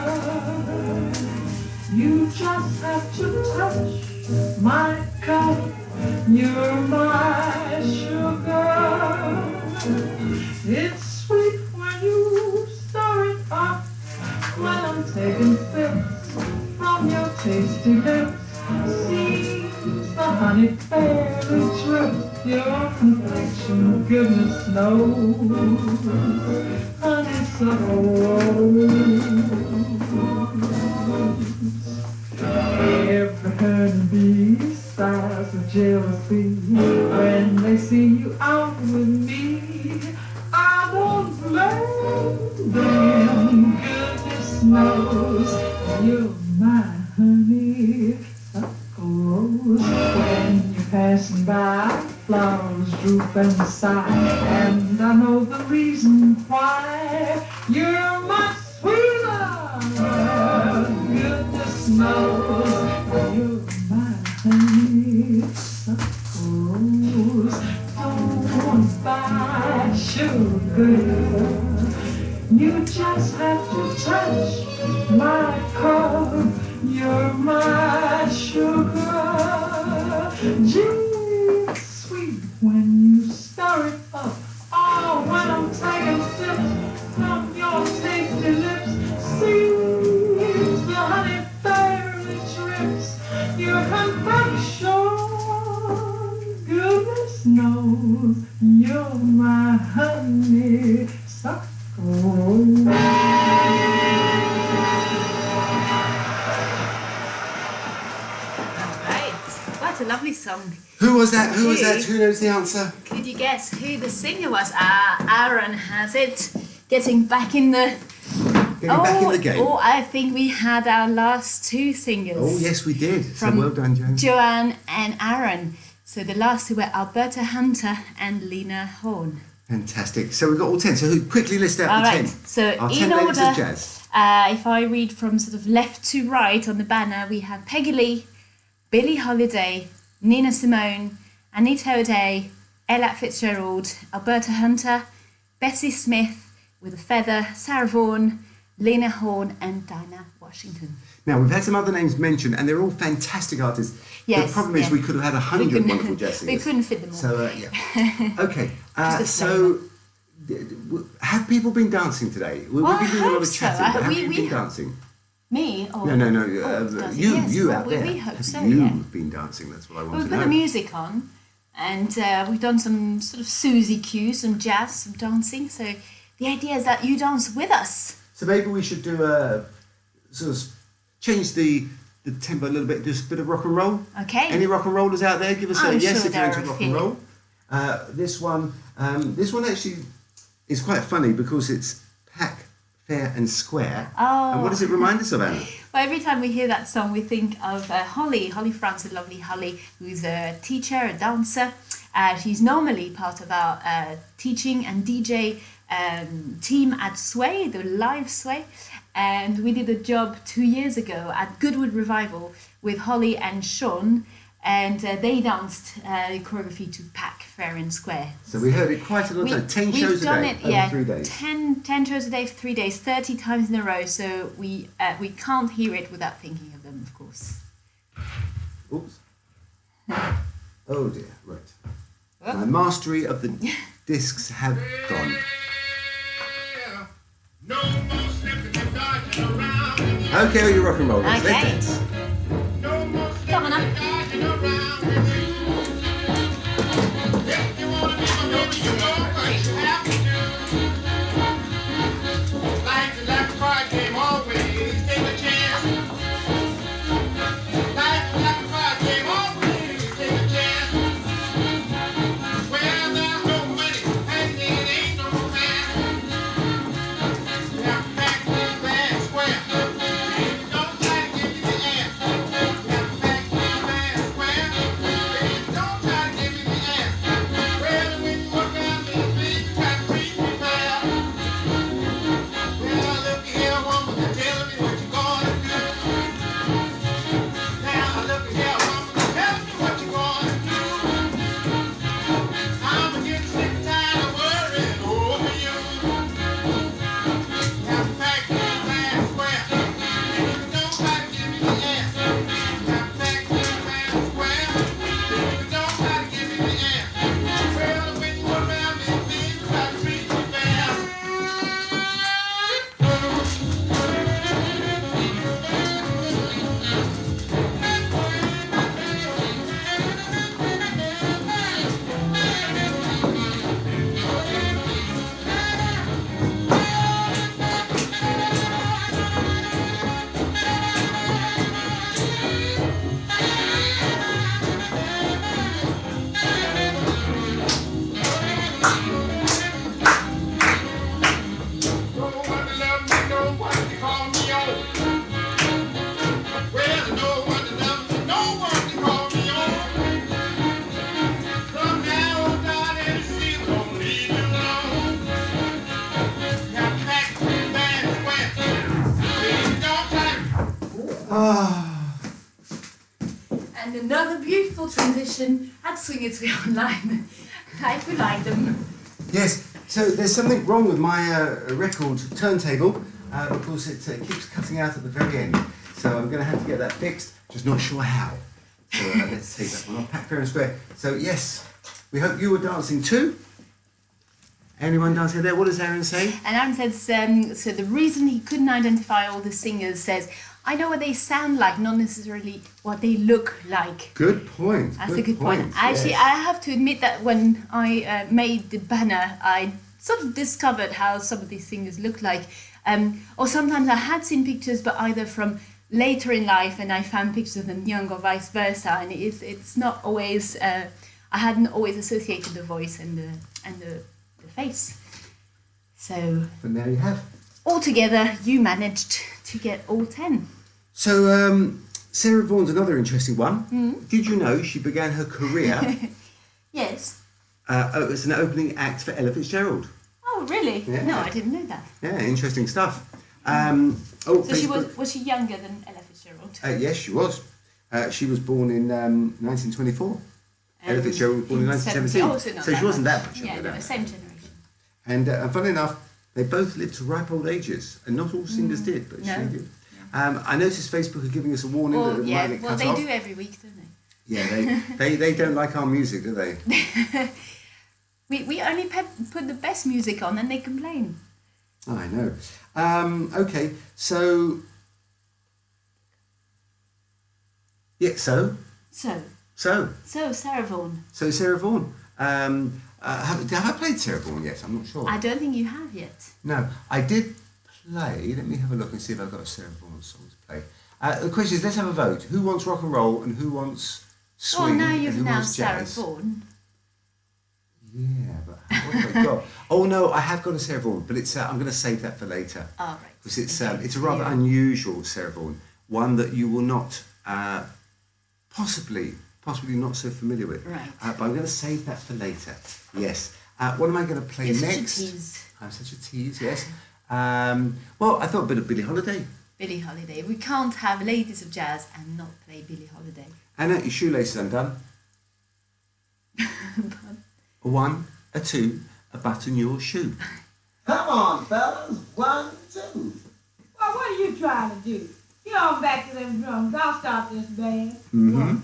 you just have to touch my cup. You're my sugar. It's sweet when you stir it up, when I'm taking sips from your tasty lips. Seems the honey fairly drips your complexion, goodness knows, honeysuckle rose. Every honeybee sighs of jealousy when they see you out with me. I don't blame them, goodness knows, you're my honeysuckle rose. When you're passing by, flowers droop and sigh, and I know the reason why. You're my sweetheart, goodness knows, you're my honeysuckle rose. Don't You just have to touch my cup. You're my sugar. Gee, it's sweet when you stir it up. Oh, when I'm taking sips from your tasty lips. Seems the honey fairly drips. Your confection, goodness knows, you're my honey suckle. What a lovely song. Who was that? Who was that? Who knows the answer? Could you guess who the singer was? Aaron has it. Getting back in the... Back in the game. Oh, I think we had our last two singers. Oh, yes, we did. So From well done, Joan. Joanne and Aaron. So the last two were Alberta Hunter and Lena Horne. Fantastic. So we've got all 10. So quickly list out All the right. 10. So Our 10 in ladies order, of jazz. if I read from sort of left to right on the banner, we have Peggy Lee, Billie Holiday, Nina Simone, Anita O'Day, Ella Fitzgerald, Alberta Hunter, Bessie Smith with a feather, Sarah Vaughan, Lena Horne and Dinah Washington. Now, we've had some other names mentioned, and they're all fantastic artists. Yes, the problem is we could have had 100 wonderful jazz singers. We couldn't fit them all. So, yeah. Okay, Just so have people been dancing today? We've Well, been doing a I lot hope of so. chatting, but have We- you we- been dancing? Me? Or, No. dancing, You yes. you Well, out we- there. we hope Have so, you yeah. been dancing? That's what I want We've to got know. the music on, and we've done some sort of Susie cues, some jazz, some dancing. So the idea is that you dance with us. So maybe we should do a sort of change the tempo a little bit, just a bit of rock and roll. Okay. Any rock and rollers out there? Give us a I'm yes sure if you're there into are a rock and few. roll. This one actually is quite funny because it's pack, fair and square. Oh. And what does it remind us of, Anna? Well, every time we hear that song, we think of Holly France, a lovely Holly, who's a teacher, a dancer. She's normally part of our teaching and DJ team at Sway, the live Sway. And we did a job 2 years ago at Goodwood Revival with Holly and Sean. And they danced the choreography to Pack, Fair and Square. So we heard it quite a lot of time. 10 shows a day over 3 days. 10 shows a day for 3 days, 30 times in a row. So we can't hear it without thinking of them, of course. Oops. Oh dear, right. My mastery of the discs have gone. Okay, all you rock and rollers, let's Okay. dance. Come on up. And another beautiful transition at Swing It Online. I hope you like them. Yes, So there's something wrong with my record turntable because it keeps cutting out at the very end. So I'm going to have to get that fixed, just not sure how. So let's take that one off. Pack fair and square. So yes, we hope you were dancing too. Anyone dancing there? What does Aaron say? And Aaron says, so the reason he couldn't identify all the singers says, I know what they sound like, not necessarily what they look like. Good point. That's a good point. Actually, yes. I have to admit that when I made the banner, I sort of discovered how some of these singers look like. Or sometimes I had seen pictures, but either from later in life, and I found pictures of them young or vice versa. And it's not always, I hadn't always associated the voice and the face. So, But now you have. altogether, you managed to get all 10. So Sarah Vaughan's another interesting one. Did you know she began her career Yes. as an opening act for Ella Fitzgerald? Oh, really? Yeah. No, I didn't know that. Yeah, interesting stuff. So Facebook. was she younger than Ella Fitzgerald? Yes, she was. She was born in 1924. Ella Fitzgerald was born in 1917. Oh, so not so that she wasn't much. that much younger. Yeah, than no, her. same generation. And funnily enough, they both lived to ripe old ages, and not all singers did, but No. she did. I noticed Facebook are giving us a warning that it might get cut they off. do every week, don't they? Yeah, they don't like our music, do they? We only put the best music on and they complain. Oh, I know. Okay, so... Yeah, so Sarah Vaughan. Sarah Vaughan. Have I played Sarah Vaughan yet? I'm not sure. I don't think you have yet. No, I did play. Let me have a look and see if I've got a Sarah Vaughan song to play. The question is, let's have a vote. Who wants rock and roll and who wants swing? Well, now and you've who announced wants Sarah jazz? Vaughan. Yeah, but what have I got? Oh no, I have got a Sarah Vaughan, but it's I'm going to save that for later. Oh, right. Because it's Okay. a rather unusual Sarah Vaughan, one that you will not possibly not so familiar with. Right. But I'm going to save that for later. Yes. What am I going to play You're next? such a tease. I'm such a tease. Yes. Well, I thought a bit of Billie Holiday. Billie Holiday. We can't have ladies of jazz and not play Billie Holiday. Anna, your shoelaces undone. A 1, a 2, a button your shoe. Come on, fellas. 1, 2. Well, what are you trying to do? Get on back to them drums. I'll start this band. Mm-hmm.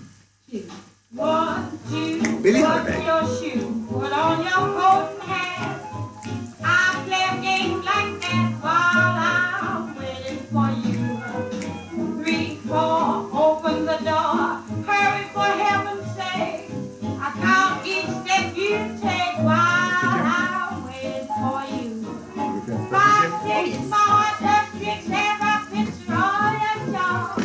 1, 2. Billie Put Holiday. your shoe. Put on your coat and hat. I play a game like that while I'm waiting for you. 3, 4. Open the door. Hurry for heaven's sake. I count each step you take while I'm waiting for you. 5, 6 more. The tricks have a picture on your jaw.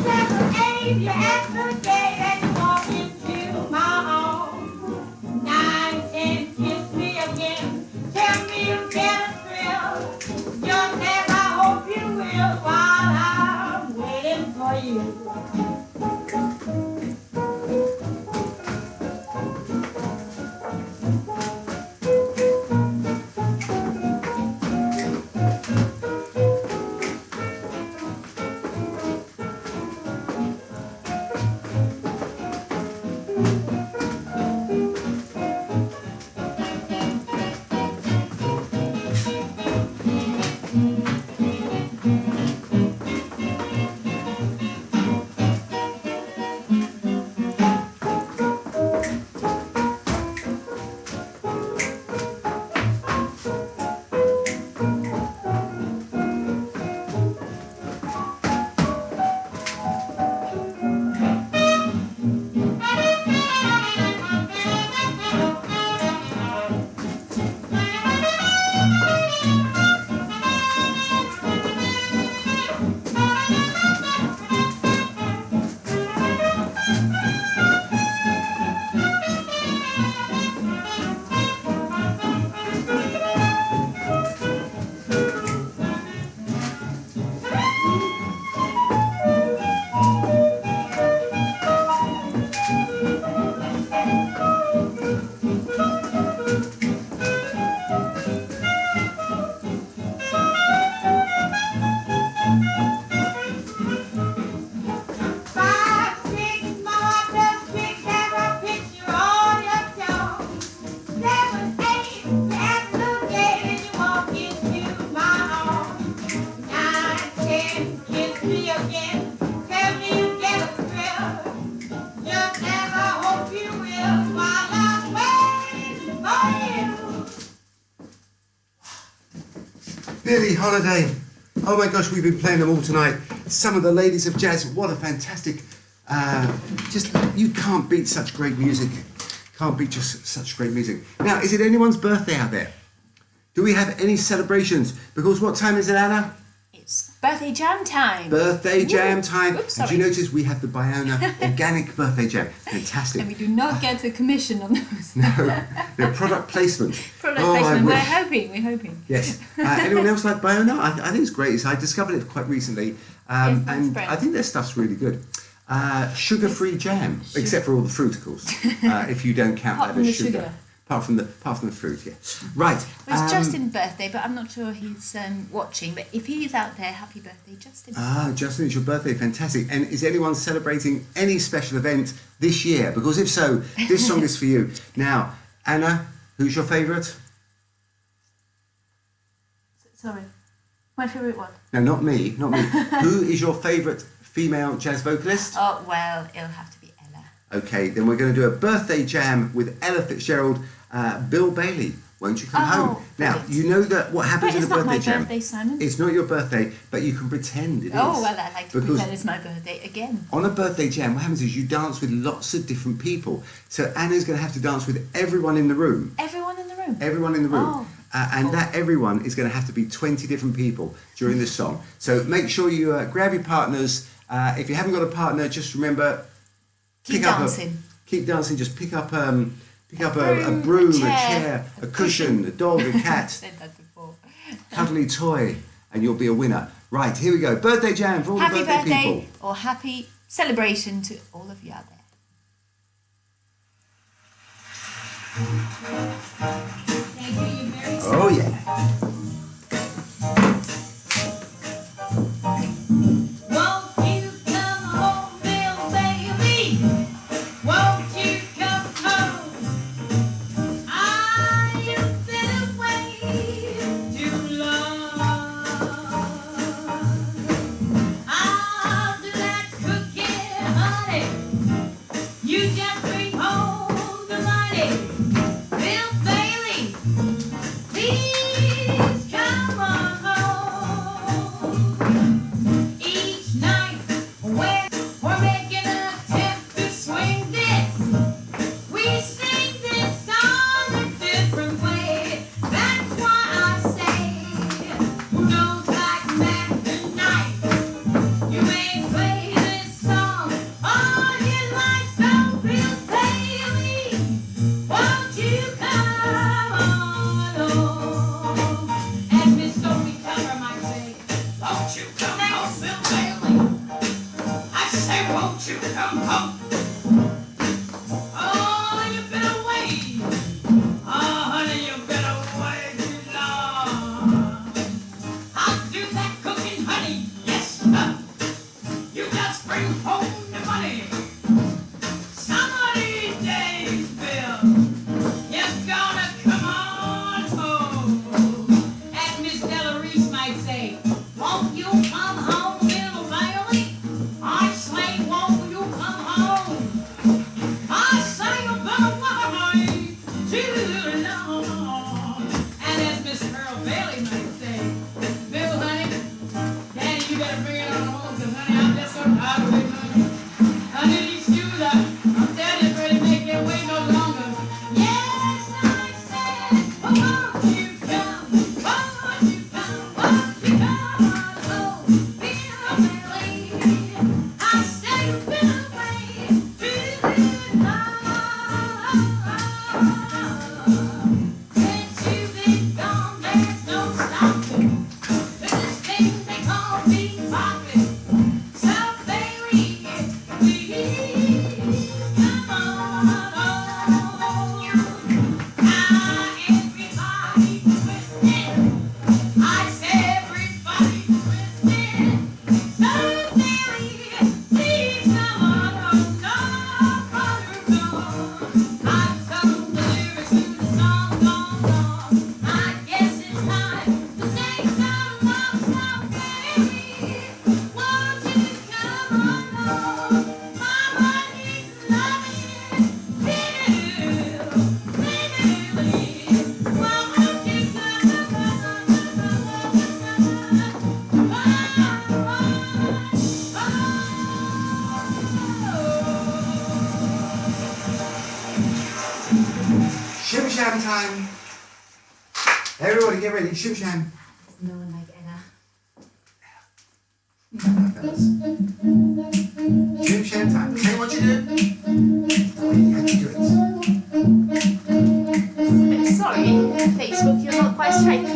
7, 8. You're at the gate and you walk into my arms. 9, 10. Kiss me again. Tell me you get a thrill. Just as I hope you will while I'm waiting for you. Billie Holiday. Oh my gosh, we've been playing them all tonight. Some of the ladies of jazz. What a fantastic... just, you can't beat such great music. Can't beat just such great music. Now, is it anyone's birthday out there? Do we have any celebrations? Because what time is it, Anna? It's birthday jam time. Birthday jam time. Oops, Did you notice we have the Biona organic birthday jam? Fantastic. And we do not get a commission on those. No, the product placement. Product Oh, placement. I We're wish. hoping. Yes. Anyone else like Biona? I think it's great. I discovered it quite recently. Yes, that's and great. I think their stuff's really good. Sugar-free jam, except for all the fruit, of course. If you don't count Apart that from as the sugar. Apart from the fruit, yeah. Right. Well, it's Justin's birthday, but I'm not sure he's watching. But if he's out there, happy birthday, Justin. Justin, it's your birthday. Fantastic. And is anyone celebrating any special event this year? Because if so, this song is for you. Now, Anna, who's your favourite? Sorry. My favourite what? No, not me. Who is your favourite female jazz vocalist? Oh, well, it'll have to be Ella. Okay, then we're going to do a birthday jam with Ella Fitzgerald, Bill Bailey. Won't you come home? Now, brilliant. you know that what happens But in it's a not birthday my jam. birthday, Simon. It's not your birthday, but you can pretend it is. Oh, well, I like to Because pretend it's my birthday again. on a birthday jam, what happens is you dance with lots of different people. So Anna's going to have to dance with everyone in the room. Everyone in the room? Everyone in the room. Oh. And that everyone is going to have to be 20 different people during this song. So make sure you grab your partners. If you haven't got a partner, just remember... Keep dancing. Keep dancing. Just pick up a broom, a chair, a cushion, a dog, a I've cat, said that before. cuddly toy, and you'll be a winner. Right, here we go. Birthday jam for all Happy the birthday birthday people. or happy celebration to all of you out there. Thank you, you very Oh, yeah. Won't you come home, Bill Bailey? Won't you come home? You've been away too long. I'll do that cooking, honey. You just bring home the money. Bill Bailey, please come on home. Each night when we're making an attempt to swing this, we sing this song a different way. That's why I say, who knows like that tonight? You may play this song all your life, so Bill Bailey, won't you come on home? As Miss Sophie Tucker might say, won't you come home, Bill Bailey? I say, won't you come home? Oh, you've been away. Oh, honey, you've been away too long. I'll do that cooking, honey. Yes, sir. You just bring home the money. Some of these days, Bill, you're gonna come on home. As Miss Della Reese might say, won't you come home, Bill Bailey? I say, won't you come home? I say, you've been away too long. And as Miss Pearl Bailey might say, Bill, honey, Daddy, you better bring it on home, 'cause honey, I'm just so tired of waiting on you. Honey, these shoes I'm telling you, ready to make their way no longer. Yes, I said, won't you come? Won't you come? Won't you come? time. Everybody get ready. Shim Sham. No one like Ella. Shim Sham time. Tell me what you do. How do you do it? Sorry, Facebook, you're not quite straight.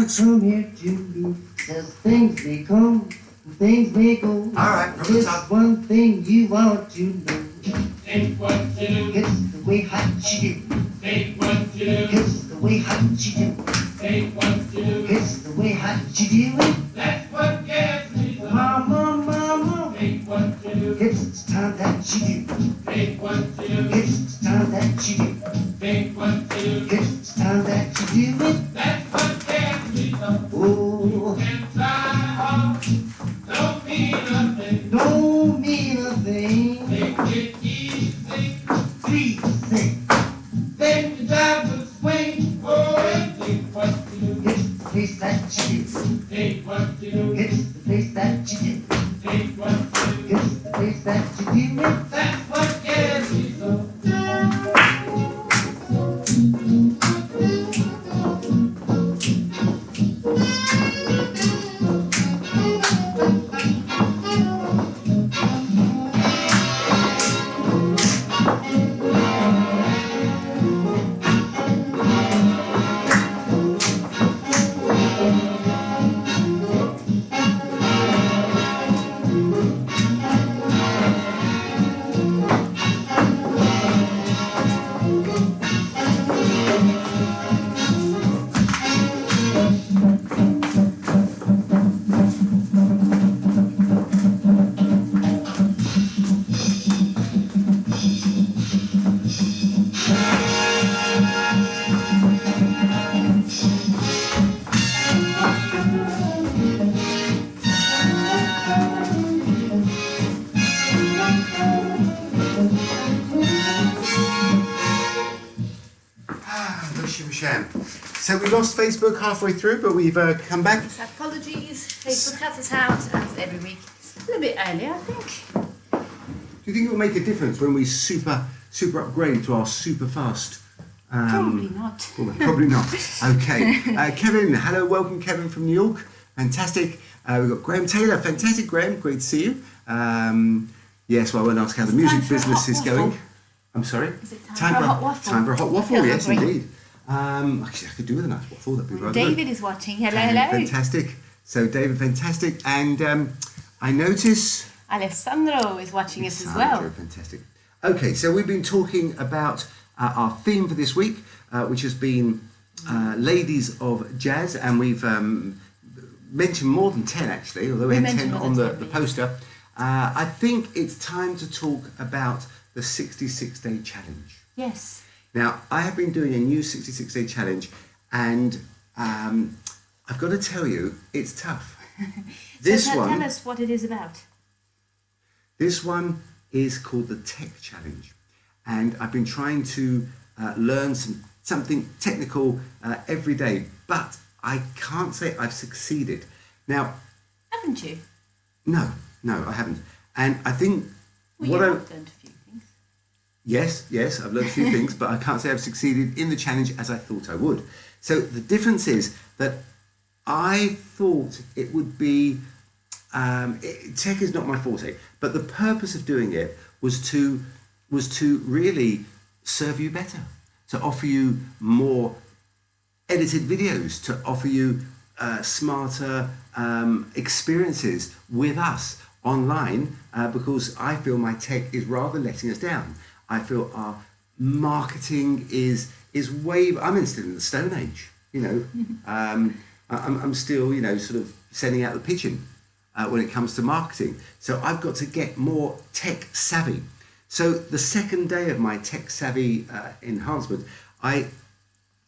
From here to me, says things may come, things may go. All right, from the top. Just one thing you want to know. Take what you do, It's the way how you do. take what you do, It's the way how you do. take what you do. It's the way how you do it. That's what gets me so. Mama, mama. Take what you do, It's the time that you do. take what you do, It's the time that you do. take what you do. It's the time that you do it. That's what gets me so. Oh, And try hard, don't mean nothing. don't mean a thing. Take it easy, Please say, then you drive the swing. Oh, and take what you do, it's the place that you do. take what you do, It's the place that you do. take what you do. It's the place that you do it. That's what gets me so. Shim Sham. So we lost Facebook halfway through, but we've come back. So apologies, Facebook cut us out as every week. It's a little bit earlier, I think. Do you think it will make a difference when we super upgrade to our super fast? Probably not. Well, probably not. Okay. Kevin, hello, welcome Kevin from New York. Fantastic. We've got Graham Taylor. Fantastic, Graham. Great to see you. Yes, well, I won't ask how the music business is going. I'm sorry? Is it time for a hot waffle? Time for a hot waffle, Yeah, yes, hungry. indeed. Actually, I could do with a nice waffle. That'd be rather good. David is watching. Hello, hello. Fantastic. So, David, fantastic. And I notice... Alessandro is watching us as Alessandro, well. Fantastic. Okay, so we've been talking about our theme for this week, which has been Ladies of Jazz, and we've mentioned more than 10 actually, although we had 10 on the poster. I think it's time to talk about the 66-day challenge. Yes. Now, I have been doing a new 66-day challenge, and I've got to tell you, it's tough. Tell us what it is about. This one is called the Tech Challenge, and I've been trying to learn something technical every day, but I can't say I've succeeded. Now, Haven't you? no, I haven't. And I think Well, what you I... have learned a few things. Yes, I've learned a few things, but I can't say I've succeeded in the challenge as I thought I would. So the difference is that I thought it would be... tech is not my forte, but the purpose of doing it was to really serve you better, to offer you more edited videos, to offer you smarter experiences with us online because I feel my tech is rather letting us down. I feel our marketing is way. I'm still in the Stone Age, you know. I'm still, you know, sort of sending out the pigeon when it comes to marketing. So I've got to get more tech savvy. So the second day of my tech savvy enhancement, I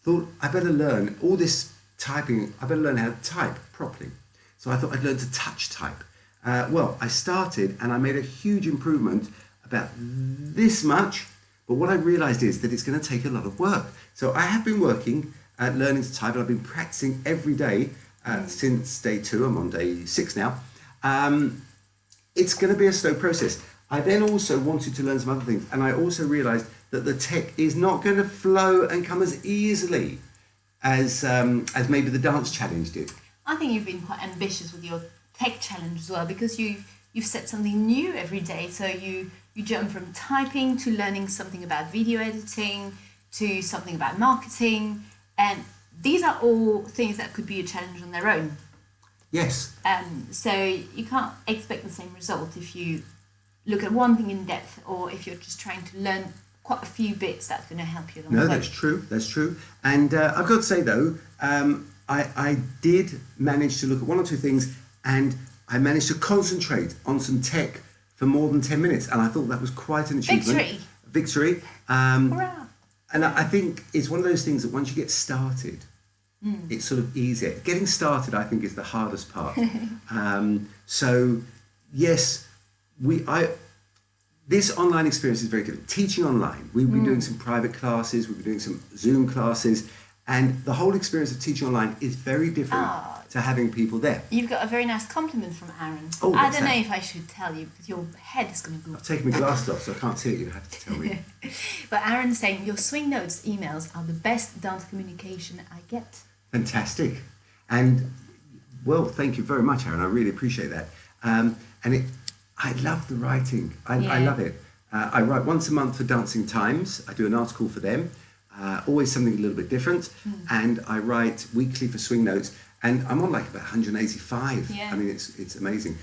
thought I better learn all this typing. I better learn how to type properly. So I thought I'd learn to touch type. Well, I started and I made a huge improvement, about this much. But what I realized is that it's going to take a lot of work. So I have been working at learning to type, and I've been practicing every day since day 2. I'm on day 6 now. It's going to be a slow process. I then also wanted to learn some other things, and I also realized that the tech is not going to flow and come as easily as maybe the dance challenge did. I think you've been quite ambitious with your tech challenge as well, because you've set something new every day. So you jump from typing to learning something about video editing to something about marketing, and these are all things that could be a challenge on their own. Yes. So you can't expect the same result if you look at one thing in depth, or if you're just trying to learn quite a few bits that's going to help you along the way. No, that's true. That's true. And I've got to say though, I did manage to look at 1 or 2 things, and I managed to concentrate on some tech for more than 10 minutes, and I thought that was quite an achievement. Victory. Hurrah. And I think it's one of those things that once you get started, it's sort of easier. Getting started, I think, is the hardest part. So, yes, this online experience is very different. Teaching online, we've been doing some private classes, we've been doing some Zoom classes, and the whole experience of teaching online is very different to having people there. You've got a very nice compliment from Aaron. Oh, I don't know if I should tell you, because your head is going to go. I've taken my glasses off, so I can't see it. You have to tell me. But Aaron's saying your Swing Notes emails are the best dance communication I get. Fantastic. And, well, thank you very much, Aaron. I really appreciate that. I love the writing. I love it. I write once a month for Dancing Times. I do an article for them, always something a little bit different. And I write weekly for Swing Notes. And I'm on like about 185. Yeah. I mean, it's amazing.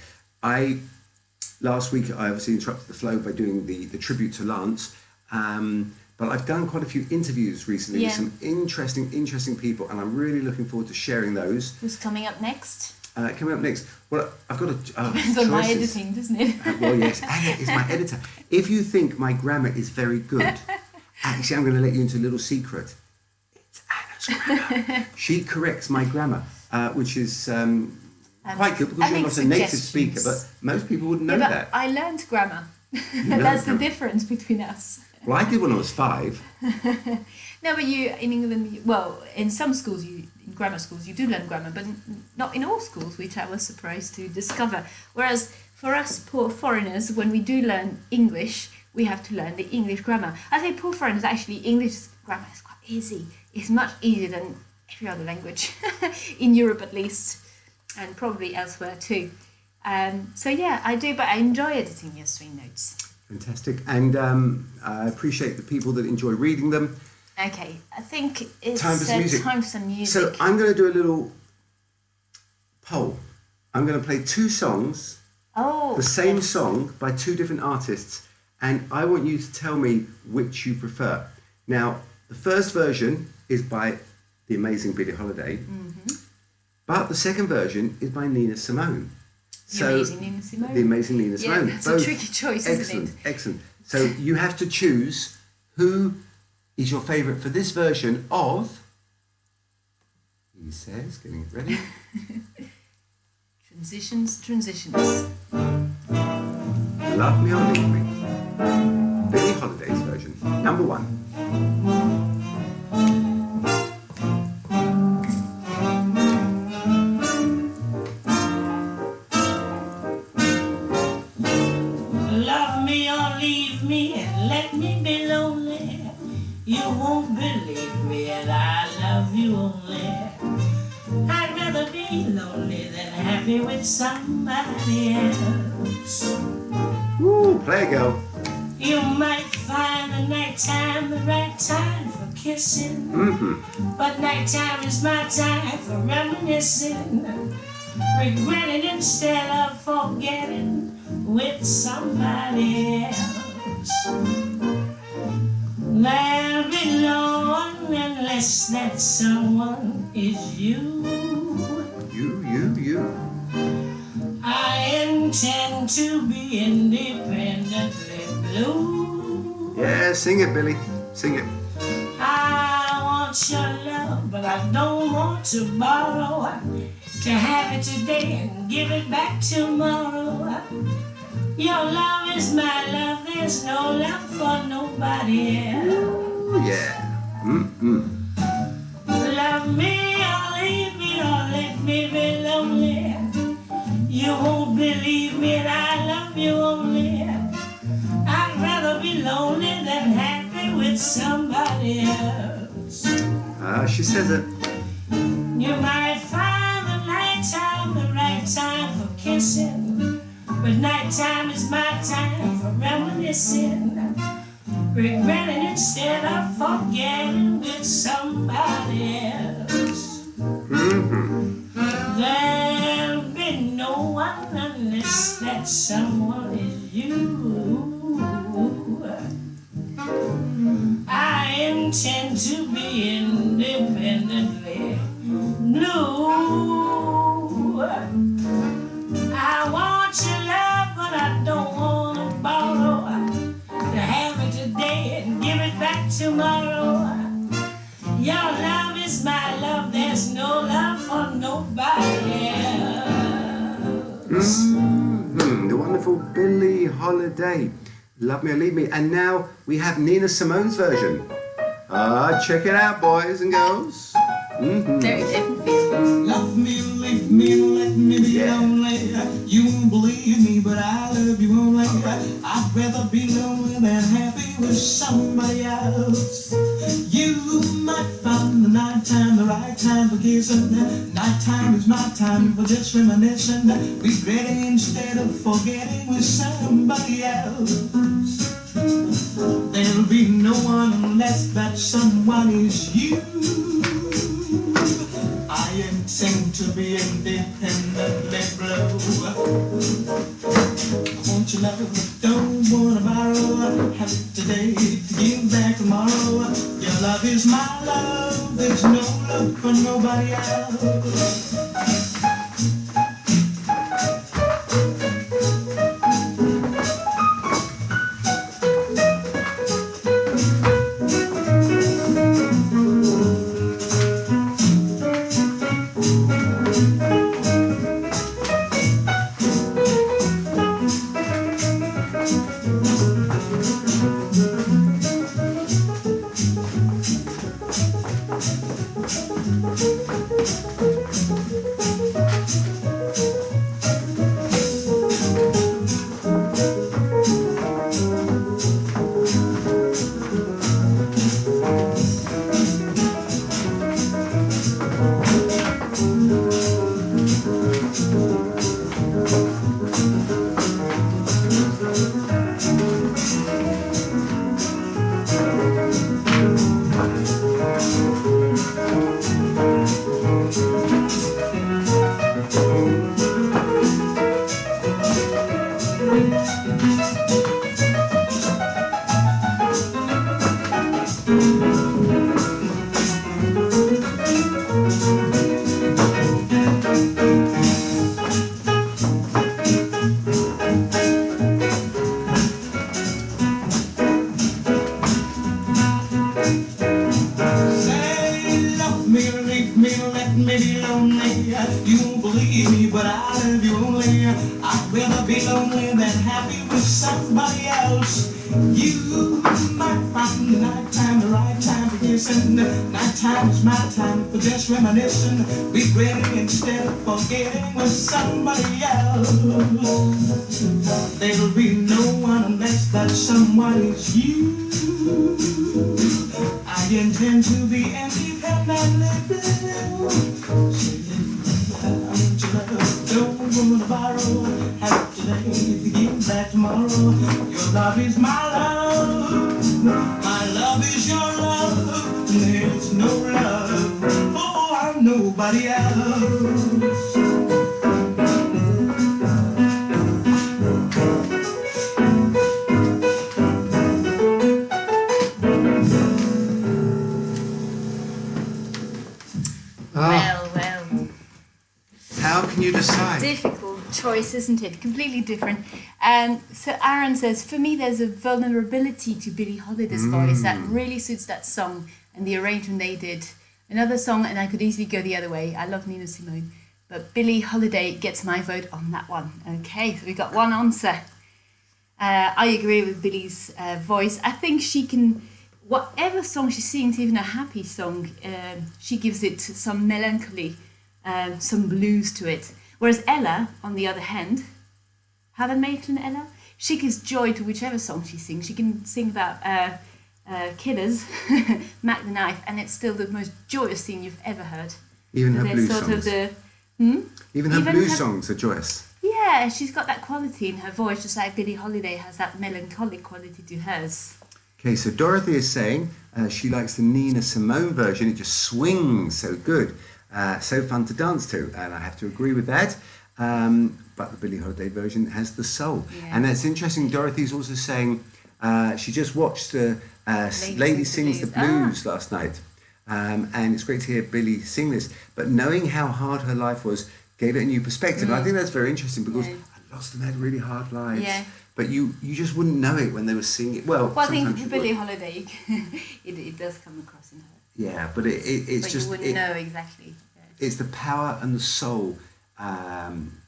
Last week, I obviously interrupted the flow by doing the tribute to Lance. But I've done quite a few interviews recently with some interesting people, and I'm really looking forward to sharing those. Who's coming up next? Well, I've got Depends on my editing, doesn't it? well, yes, Anna is my editor. If you think my grammar is very good, actually, I'm going to let you into a little secret. It's Anna's grammar. She corrects my grammar, which is quite good, because you're not a native speaker, but most people wouldn't know that. I learned grammar. That's the difference between us. Well, I did when I was 5. No, but you, in England, well, in some schools, in grammar schools, you do learn grammar, but not in all schools, which I was surprised to discover. Whereas for us poor foreigners, when we do learn English, we have to learn the English grammar. I say poor foreigners, actually, English grammar is quite easy. It's much easier than every other language, in Europe at least, and probably elsewhere too. So yeah, I do, but I enjoy editing your Swing Notes. Fantastic. And I appreciate the people that enjoy reading them. Okay, I think it's time for some music. So I'm going to do a little poll. I'm going to play 2 songs, the same song by 2 different artists, and I want you to tell me which you prefer. Now, the first version is by the amazing Billie Holiday, but the second version is by Nina Simone. The amazing Nina Simone. The amazing Nina Simone. Yeah, that's a tricky choice, isn't it? Excellent. So you have to choose who is your favourite for this version of, he says, getting it ready. Transitions. Love Me or Leave Me. Billie Holiday's version, number 1. Love me or leave me and let me be lonely. You won't believe me and I love you only. I'd rather be lonely than happy with somebody else. Woo, play it, girl. You might find the nighttime the right time for kissing, but nighttime is my time for reminiscing, regretting instead of forgetting with somebody else. There'll be no one unless that someone is you. You. I intend to be independently blue. Yeah, sing it, Billy. Sing it. I want your love, but I don't want to borrow. To have it today and give it back tomorrow. Your love is my love, there's no love for nobody else. Oh, yeah. Love me or leave me or let me be lonely. You won't believe me and I love you only. I'd rather be lonely than happy with somebody else. She says it. You might find the nighttime the right time for kissing, but nighttime is my time for reminiscing, regretting instead of forgetting with somebody else. There'll be no one unless that someone is you. I intend to be independently blue. I want your love, but I don't want to borrow. To have it today and give it back tomorrow. Your love is my love, there's no love for nobody else. The wonderful Billie Holiday. Love Me or Leave Me. And now we have Nina Simone's version. Check it out, boys and girls. Very different feel. Love me, leave me, let me be lonely. You won't believe me, but I love you only. I'd rather be lonely than happy with somebody else. You might find the nighttime the right time for kissing. Nighttime is my time for just reminiscing, regretting instead of forgetting with somebody else. There'll be no one unless that someone is you. I intend to be independently blue. I want your love, don't wanna borrow. Have it today, to give back tomorrow. Your love is my love, there's no love for nobody else. Reminiscing, regretting instead of forgetting with somebody else. There'll be no one unless that someone is you. I intend to be independently blue. Don't wanna borrow, have it today, to give back tomorrow. Your love is my love. My love is your love, there's no love for nobody else. Well. How can you decide? Difficult choice, isn't it? Completely different. So Aaron says, for me, there's a vulnerability to Billie Holiday's voice that really suits that song and the arrangement they did. Another song, and I could easily go the other way. I love Nina Simone, but Billie Holiday gets my vote on that one. Okay, so we got one answer. I agree with Billie's voice. I think she can, whatever song she sings, even a happy song, she gives it some melancholy, some blues to it. Whereas Ella, on the other hand, Helen Maitland Ella, she gives joy to whichever song she sings. She can sing about killers, Mac the Knife, and it's still the most joyous thing you've ever heard. Even her There's blues sort songs. of the, Even her blues songs are joyous. yeah, she's got that quality in her voice, just like Billie Holiday has that melancholic quality to hers. Okay, so Dorothy is saying she likes the Nina Simone version. It just swings so good. So fun to dance to, and I have to agree with that. But the Billie Holiday version has the soul. Yeah. And that's interesting. Dorothy's also saying she just watched Lady Sings the Blues last night. And it's great to hear Billie sing this. But knowing how hard her life was gave it a new perspective. And I think that's very interesting because lots of them had really hard lives. Yeah. But you just wouldn't know it when they were singing. Well, I think sometimes you Billie would. Holiday, it does come across in her. Yeah, but it's But just... you wouldn't know exactly. It's the power and the soul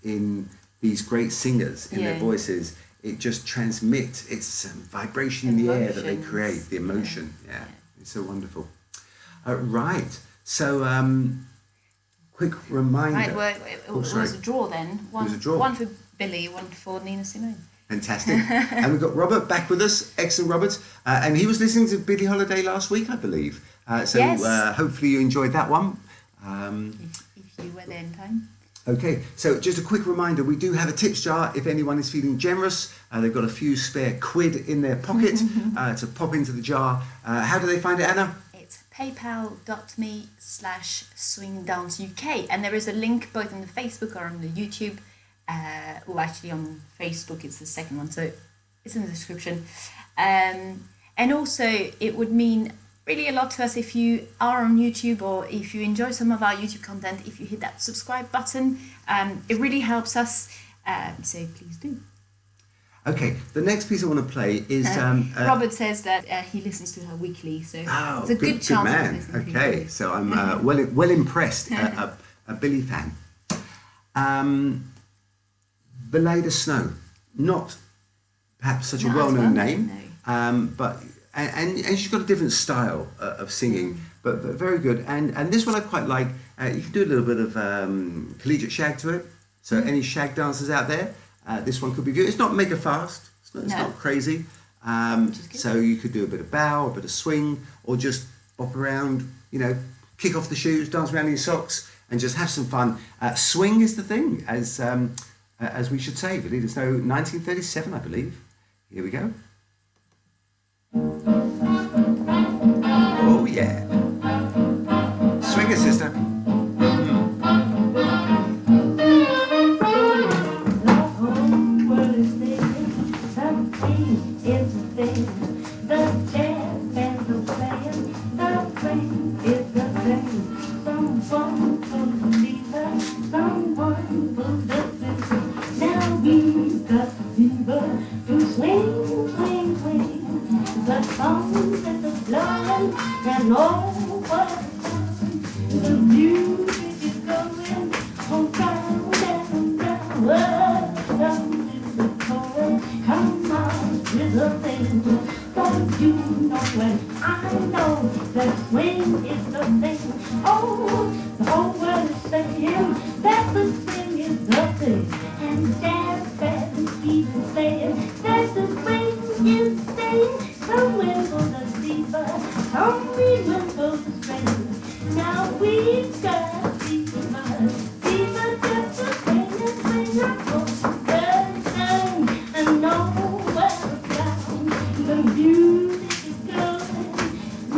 in these great singers, in their voices. It just transmits its vibration in the air that they create, the emotion. Yeah. It's so wonderful. Right, so quick reminder. Right, well, it was a draw then. It was a draw. One for Billie, one for Nina Simone. Fantastic. And we've got Robert back with us. Excellent, Robert. And he was listening to Billie Holiday last week, I believe. Yes. Hopefully you enjoyed that one. If you were there in time. Okay, so just a quick reminder, we do have a tips jar if anyone is feeling generous. They've got a few spare quid in their pocket to pop into the jar. How do they find it, Anna? It's paypal.me/SwingdanceUK, and there is a link both on the Facebook or on the YouTube. Actually on Facebook it's the second one, so it's in the description. And also it would mean really a lot to us if you are on YouTube or if you enjoy some of our YouTube content, if you hit that subscribe button. It really helps us, so please do. Okay, the next piece I want to play is... Robert says that he listens to her weekly, so it's a good chance. Good man. Okay, so I'm well impressed, a Billie fan. Belay Snow, not perhaps such a well-known name, but and she's got a different style of singing, but very good. And this one I quite like. You can do a little bit of collegiate shag to it. So any shag dancers out there, this one could be good. It's not mega fast. It's not crazy. So you could do a bit of bow, a bit of swing, or just bop around. Kick off the shoes, dance around in your socks, and just have some fun. Swing is the thing, as we should say. Belay Snow, 1937, I believe. Here we go. Oh yeah. Swing it, sister.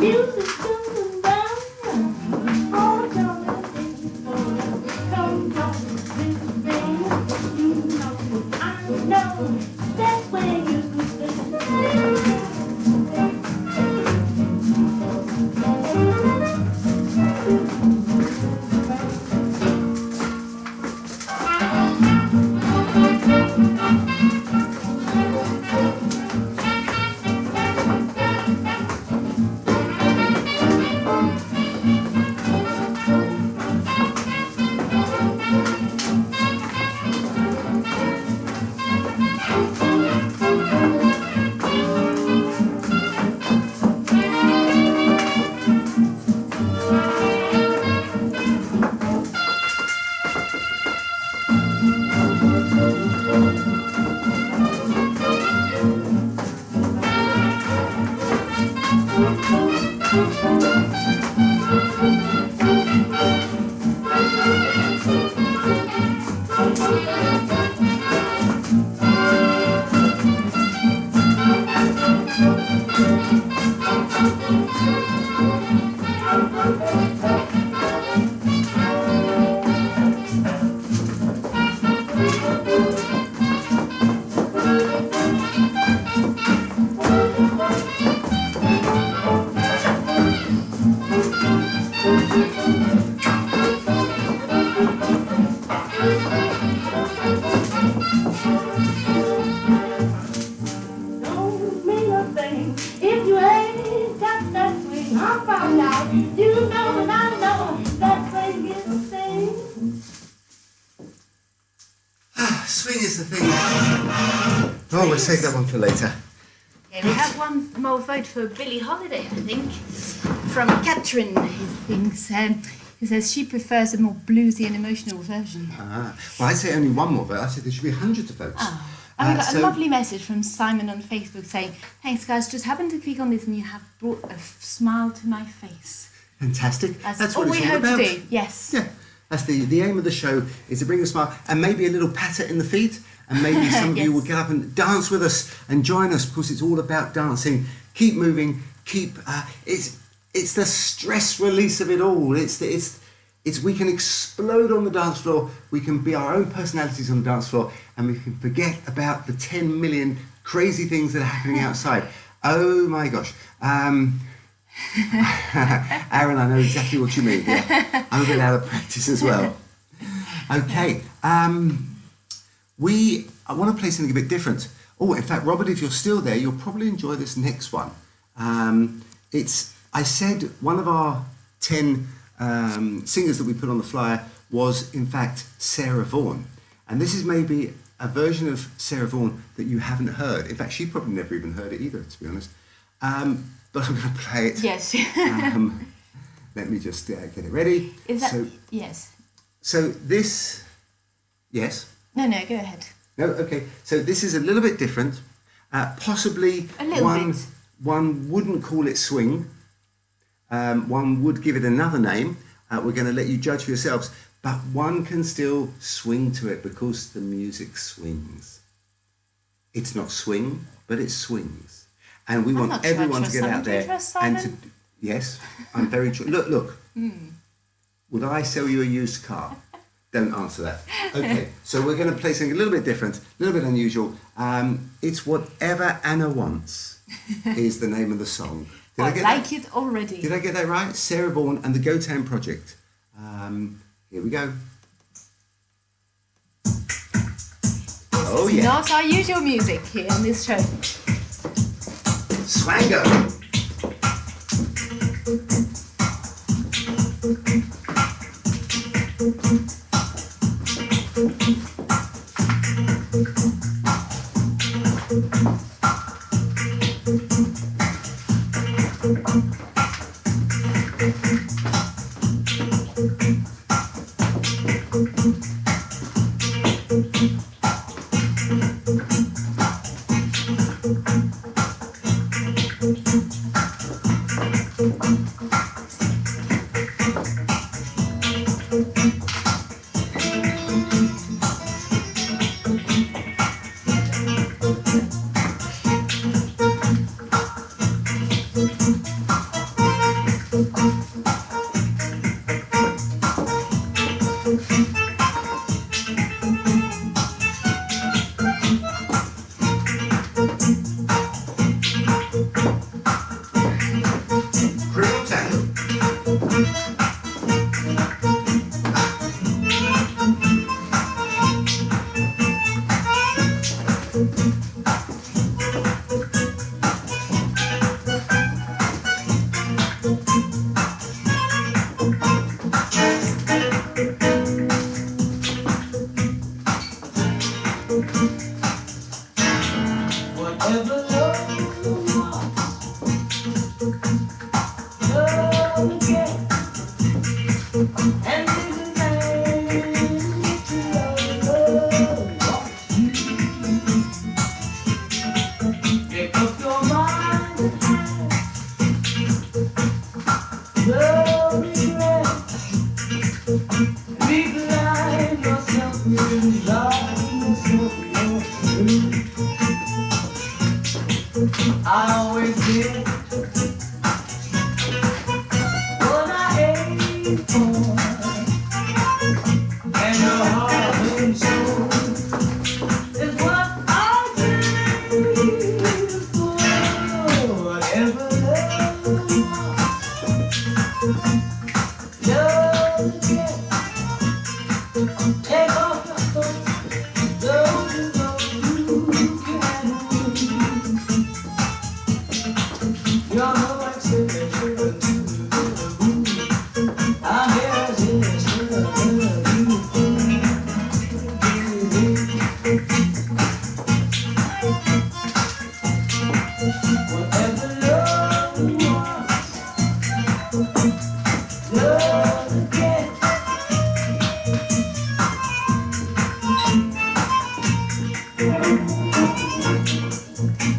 Music's coming down. Oh, don't let it go. Come on, this thing. You know, I know that's where you stay. Don't mean a thing if you ain't got that swing. I found out, you know and I know that swing is the thing. Swing is the thing. Oh, we'll save that one for later. Okay, we have one more vote for Billie Holiday, I think, from Catherine, who thinks, who says she prefers a more bluesy and emotional version. Well, I'd say only one more vote. I said there should be hundreds of votes. Oh. And we got a lovely message from Simon on Facebook saying, thanks guys, just happened to click on this and you have brought a smile to my face. Fantastic. That's what all it's we all hope about. to do, yes. Yeah, that's the aim of the show, is to bring a smile and maybe a little patter in the feet, and maybe some of you Yes. will get up and dance with us and join us, because it's all about dancing. Keep moving, keep. It's the stress release of it all. It's we can explode on the dance floor. We can be our own personalities on the dance floor, and we can forget about the 10 million crazy things that are happening outside. Oh my gosh. Aaron, I know exactly what you mean. Yeah. I'm a bit out of practice as well. Okay. I want to play something a bit different. Oh, in fact, Robert, if you're still there, you'll probably enjoy this next one. I said one of our 10 singers that we put on the flyer was, in fact, Sarah Vaughan. And this is maybe a version of Sarah Vaughan that you haven't heard. In fact, she probably never even heard it either, to be honest. But I'm going to play it. Yes. Let me just get it ready. Is that, yes. So this, yes? No, go ahead. No, okay. So this is a little bit different. Possibly A little bit. One wouldn't call it swing. One would give it another name. We're going to let you judge for yourselves. But one can still swing to it because the music swings. It's not swing, but it swings. And we want everyone to get out there and to. Yes, I'm very true. Look. Would I sell you a used car? Don't answer that. Okay, so we're going to play something a little bit different, a little bit unusual. It's Whatever Anna Wants is the name of the song. I like it already. Did I get that right? Sarah Vaughan and the Go Town Project. Here we go. Oh yeah. Not our usual music here on this show. Swango. Whatever love get, take off your clothes, don't you know you can win. You're no exception to the rule. I'm here just to love you. Whatever love wants, love gets.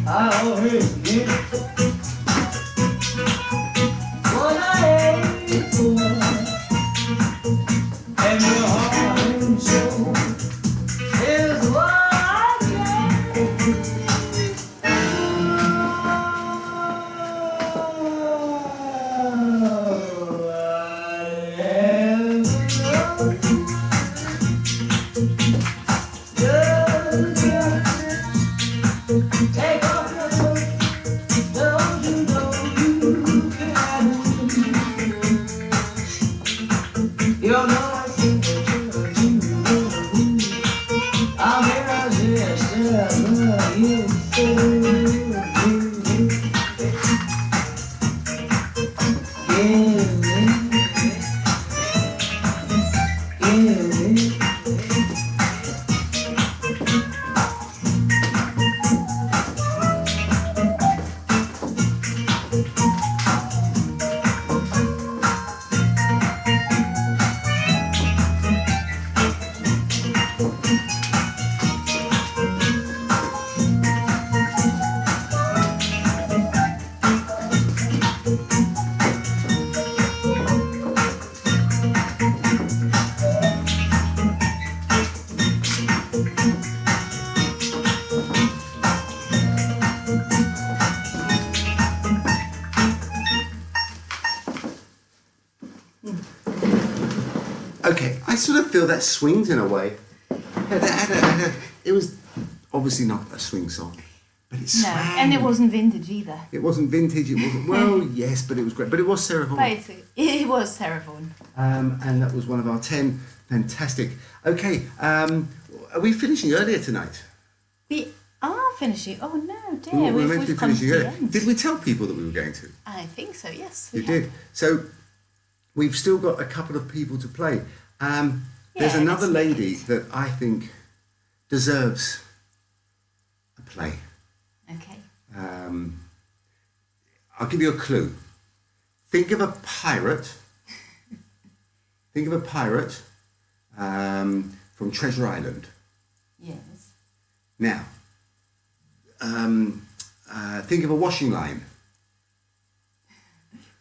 I always get what I aim for, and your heart and soul is what I take off your clothes, don't you know you can win. You're no exception to the rule. I'm here just to love you so. Okay, I sort of feel that swings in a way. It was obviously not a swing song, but it swang. No, and it wasn't vintage either. It wasn't vintage, it wasn't, well, yes, but it was great. But it was Sarah Vaughan. Basically, it was Sarah Vaughan. And that was one of our 10. Fantastic. Okay, are we finishing earlier tonight? We are finishing. Oh no, dear. We were We've meant to be come finishing to the earlier. end. Did we tell people that we were going to? I think so, yes. You we did. have. So we've still got a couple of people to play. There's Yeah, another let's make lady it. that I think deserves a play. Okay. I'll give you a clue. Think of a pirate. Think of a pirate from Treasure Island. Yes. Now, think of a washing line.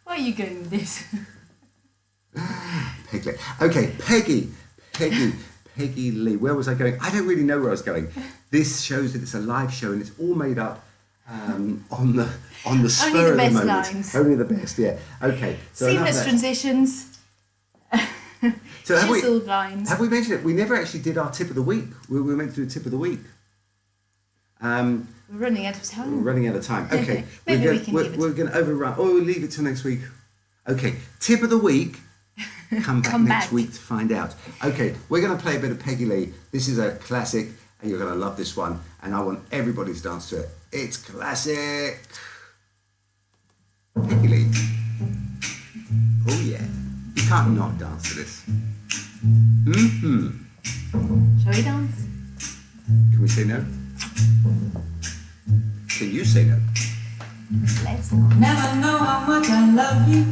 Where are you going with this? Peggy. Okay, Peggy Lee. Where was I going? I don't really know where I was going. This shows that it's a live show and it's all made up on the spur of the best moment. lines. Only the best, yeah. Okay. So enough of Seamless that. transitions. So Chiseled lines. have we mentioned it? We never actually did our tip of the week. We were meant to do a tip of the week. We're running out of time. We're running out of time. Okay. Maybe we can leave it. We're going to overrun. Oh, we'll leave it till next week. Okay. Tip of the week. Come back next week to find out. Okay. We're going to play a bit of Peggy Lee. This is a classic and you're going to love this one. And I want everybody to dance to it. It's classic. Peggy Lee. Oh, yeah. You can't not dance to this. Mm-hmm. Shall we dance? Can we say no? Can you say no? Let's go. Never know how much I love you.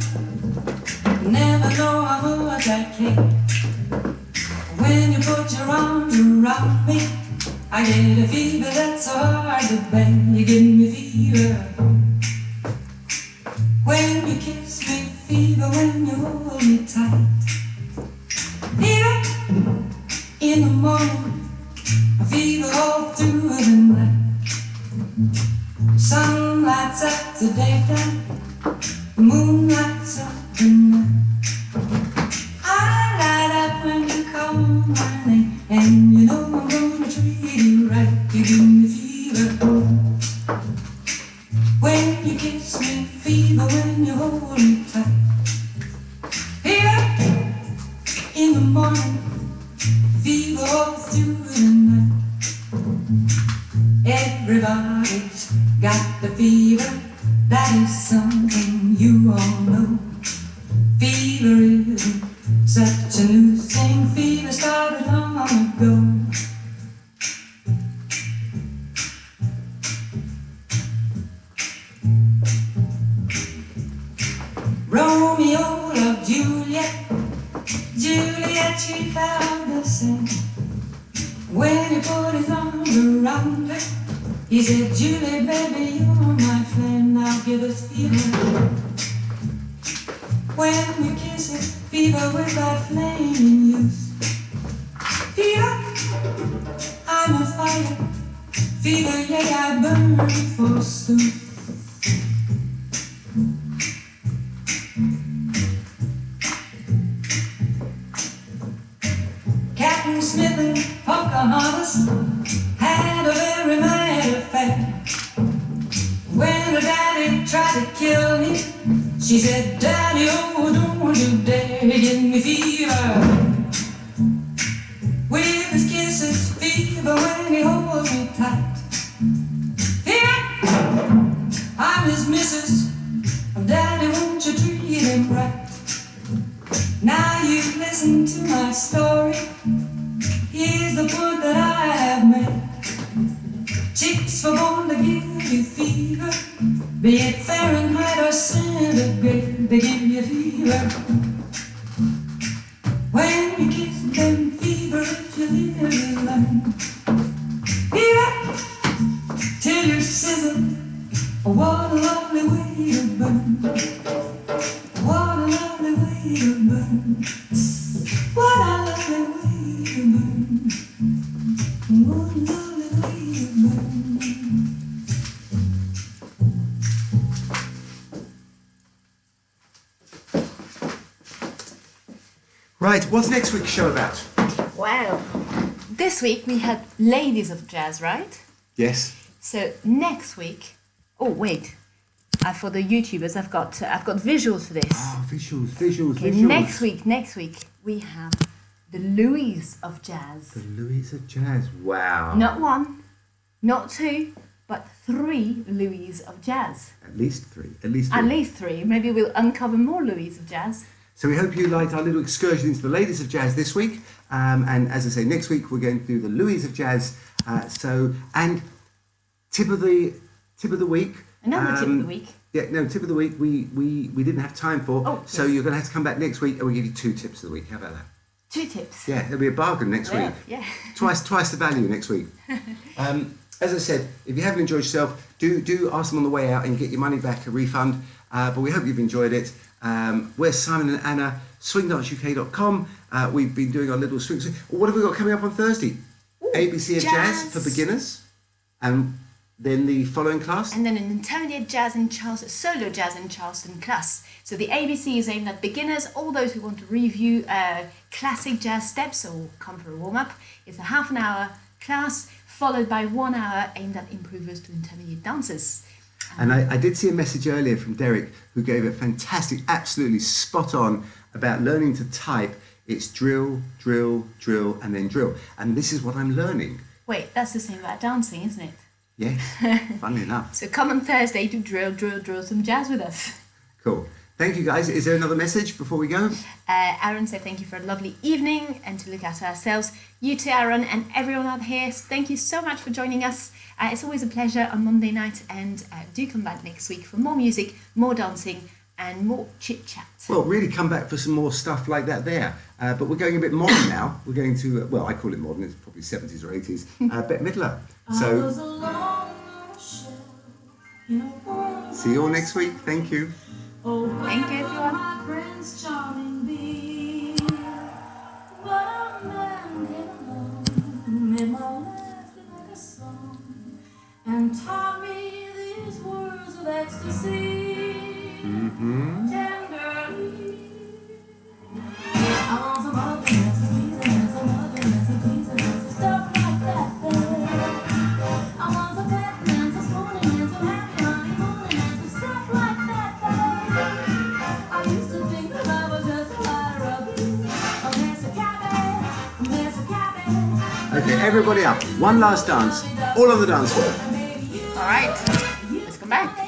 Never know how much I care. When you put your arms around me, I get a fever that's so hard to bear. You give me fever. When you kiss me, fever. When you hold me tight, fever in the morning, a fever all through the night. Sun lights up the daytime, the moon lights up the night. I light up when you call my name, and you know I'm gonna treat you right. You give me fever when you kiss me, kissing, fever when you hold me tight. Fever in the morning, fever all through the night. Everybody's got the fever, that is something you all know. Fever isn't such a new thing, fever started long ago. Romeo loved Juliet, Juliet she found the same. When he put his arms around her, he said, Juliet, baby, you're my flame, now give us fever. When we kiss it, fever with that flame in use. Fever, I'm a fire, fever, yeah, I burn forsooth. Captain Smith and Pocahontas had a very mad affair. When her daddy tried to kill me, she said, Daddy, oh, don't you dare give me fever. With his kisses, fever when he holds me tight. Fever, I'm his missus. Daddy, won't you treat him right? Now you've listened to my story. Here's the point that I have made. Chicks were born to give you fever, be it Fahrenheit or centigrade, they give you fever. When you kiss them, fever, if you live you learn. Fever, till you sizzle, what a lovely way to burn. What a lovely way to burn. What a lovely way to burn. What a lovely way to burn. Right, what's next week's show about? Well, this week we had Ladies of Jazz, right? Yes. So next week, oh wait, for the YouTubers, I've got visuals for this. Oh, visuals. Okay, next week we have the Louis of Jazz. The Louis of Jazz. Wow. Not one, not two, but 3 Louis of Jazz. At least three. At least 3. Maybe we'll uncover more Louis of Jazz. So we hope you liked our little excursion into the Ladies of Jazz this week. And as I say, next week we're going to do the Louis of Jazz. And tip of the week. Another tip of the week. Yeah, no, tip of the week we didn't have time for. Oh, so yes. You're going to have to come back next week and we'll give you 2 tips of the week. How about that? 2 tips. Yeah, there'll be a bargain next week. Yeah. Twice the value next week. As I said, if you haven't enjoyed yourself, do ask them on the way out and get your money back, a refund. But we hope you've enjoyed it. We're Simon and Anna, SwingdanceUK.com. We've been doing our little swing. What have we got coming up on Thursday? Ooh, ABC of Jazz for beginners. And then the following class. And then an intermediate jazz in Charleston, solo jazz in Charleston class. So the ABC is aimed at beginners, all those who want to review classic jazz steps or come for a warm-up. It's a half an hour class followed by 1 hour aimed at improvers to intermediate dancers. And I did see a message earlier from Derek who gave it fantastic, absolutely spot on about learning to type. It's drill, drill, drill, and then drill. And this is what I'm learning. Wait, that's the same about dancing, isn't it? Yes, funnily enough. So come on Thursday to drill some jazz with us. Cool. Thank you, guys. Is there another message before we go? Aaron said thank you for a lovely evening and to look after ourselves. You too, Aaron, and everyone out here. Thank you so much for joining us. It's always a pleasure on Monday night, and do come back next week for more music, more dancing, and more chit-chat. Well, really come back for some more stuff like that there. But we're going a bit modern now. We're going to, well, I call it modern. It's probably 70s or 80s. Bette Midler. So, see you all next week. Thank you. Thank you, everyone. Prince Charming be, but a man came along, made my life like a song, and taught me these words of ecstasy. Tenderly, I want some other dances, please, and some other dances, please, and some stuff like that. I want some pep and some spooning and some happy honeymoon and some stuff like that. Okay, everybody up. One last dance. All on the dance floor. All right, let's come back.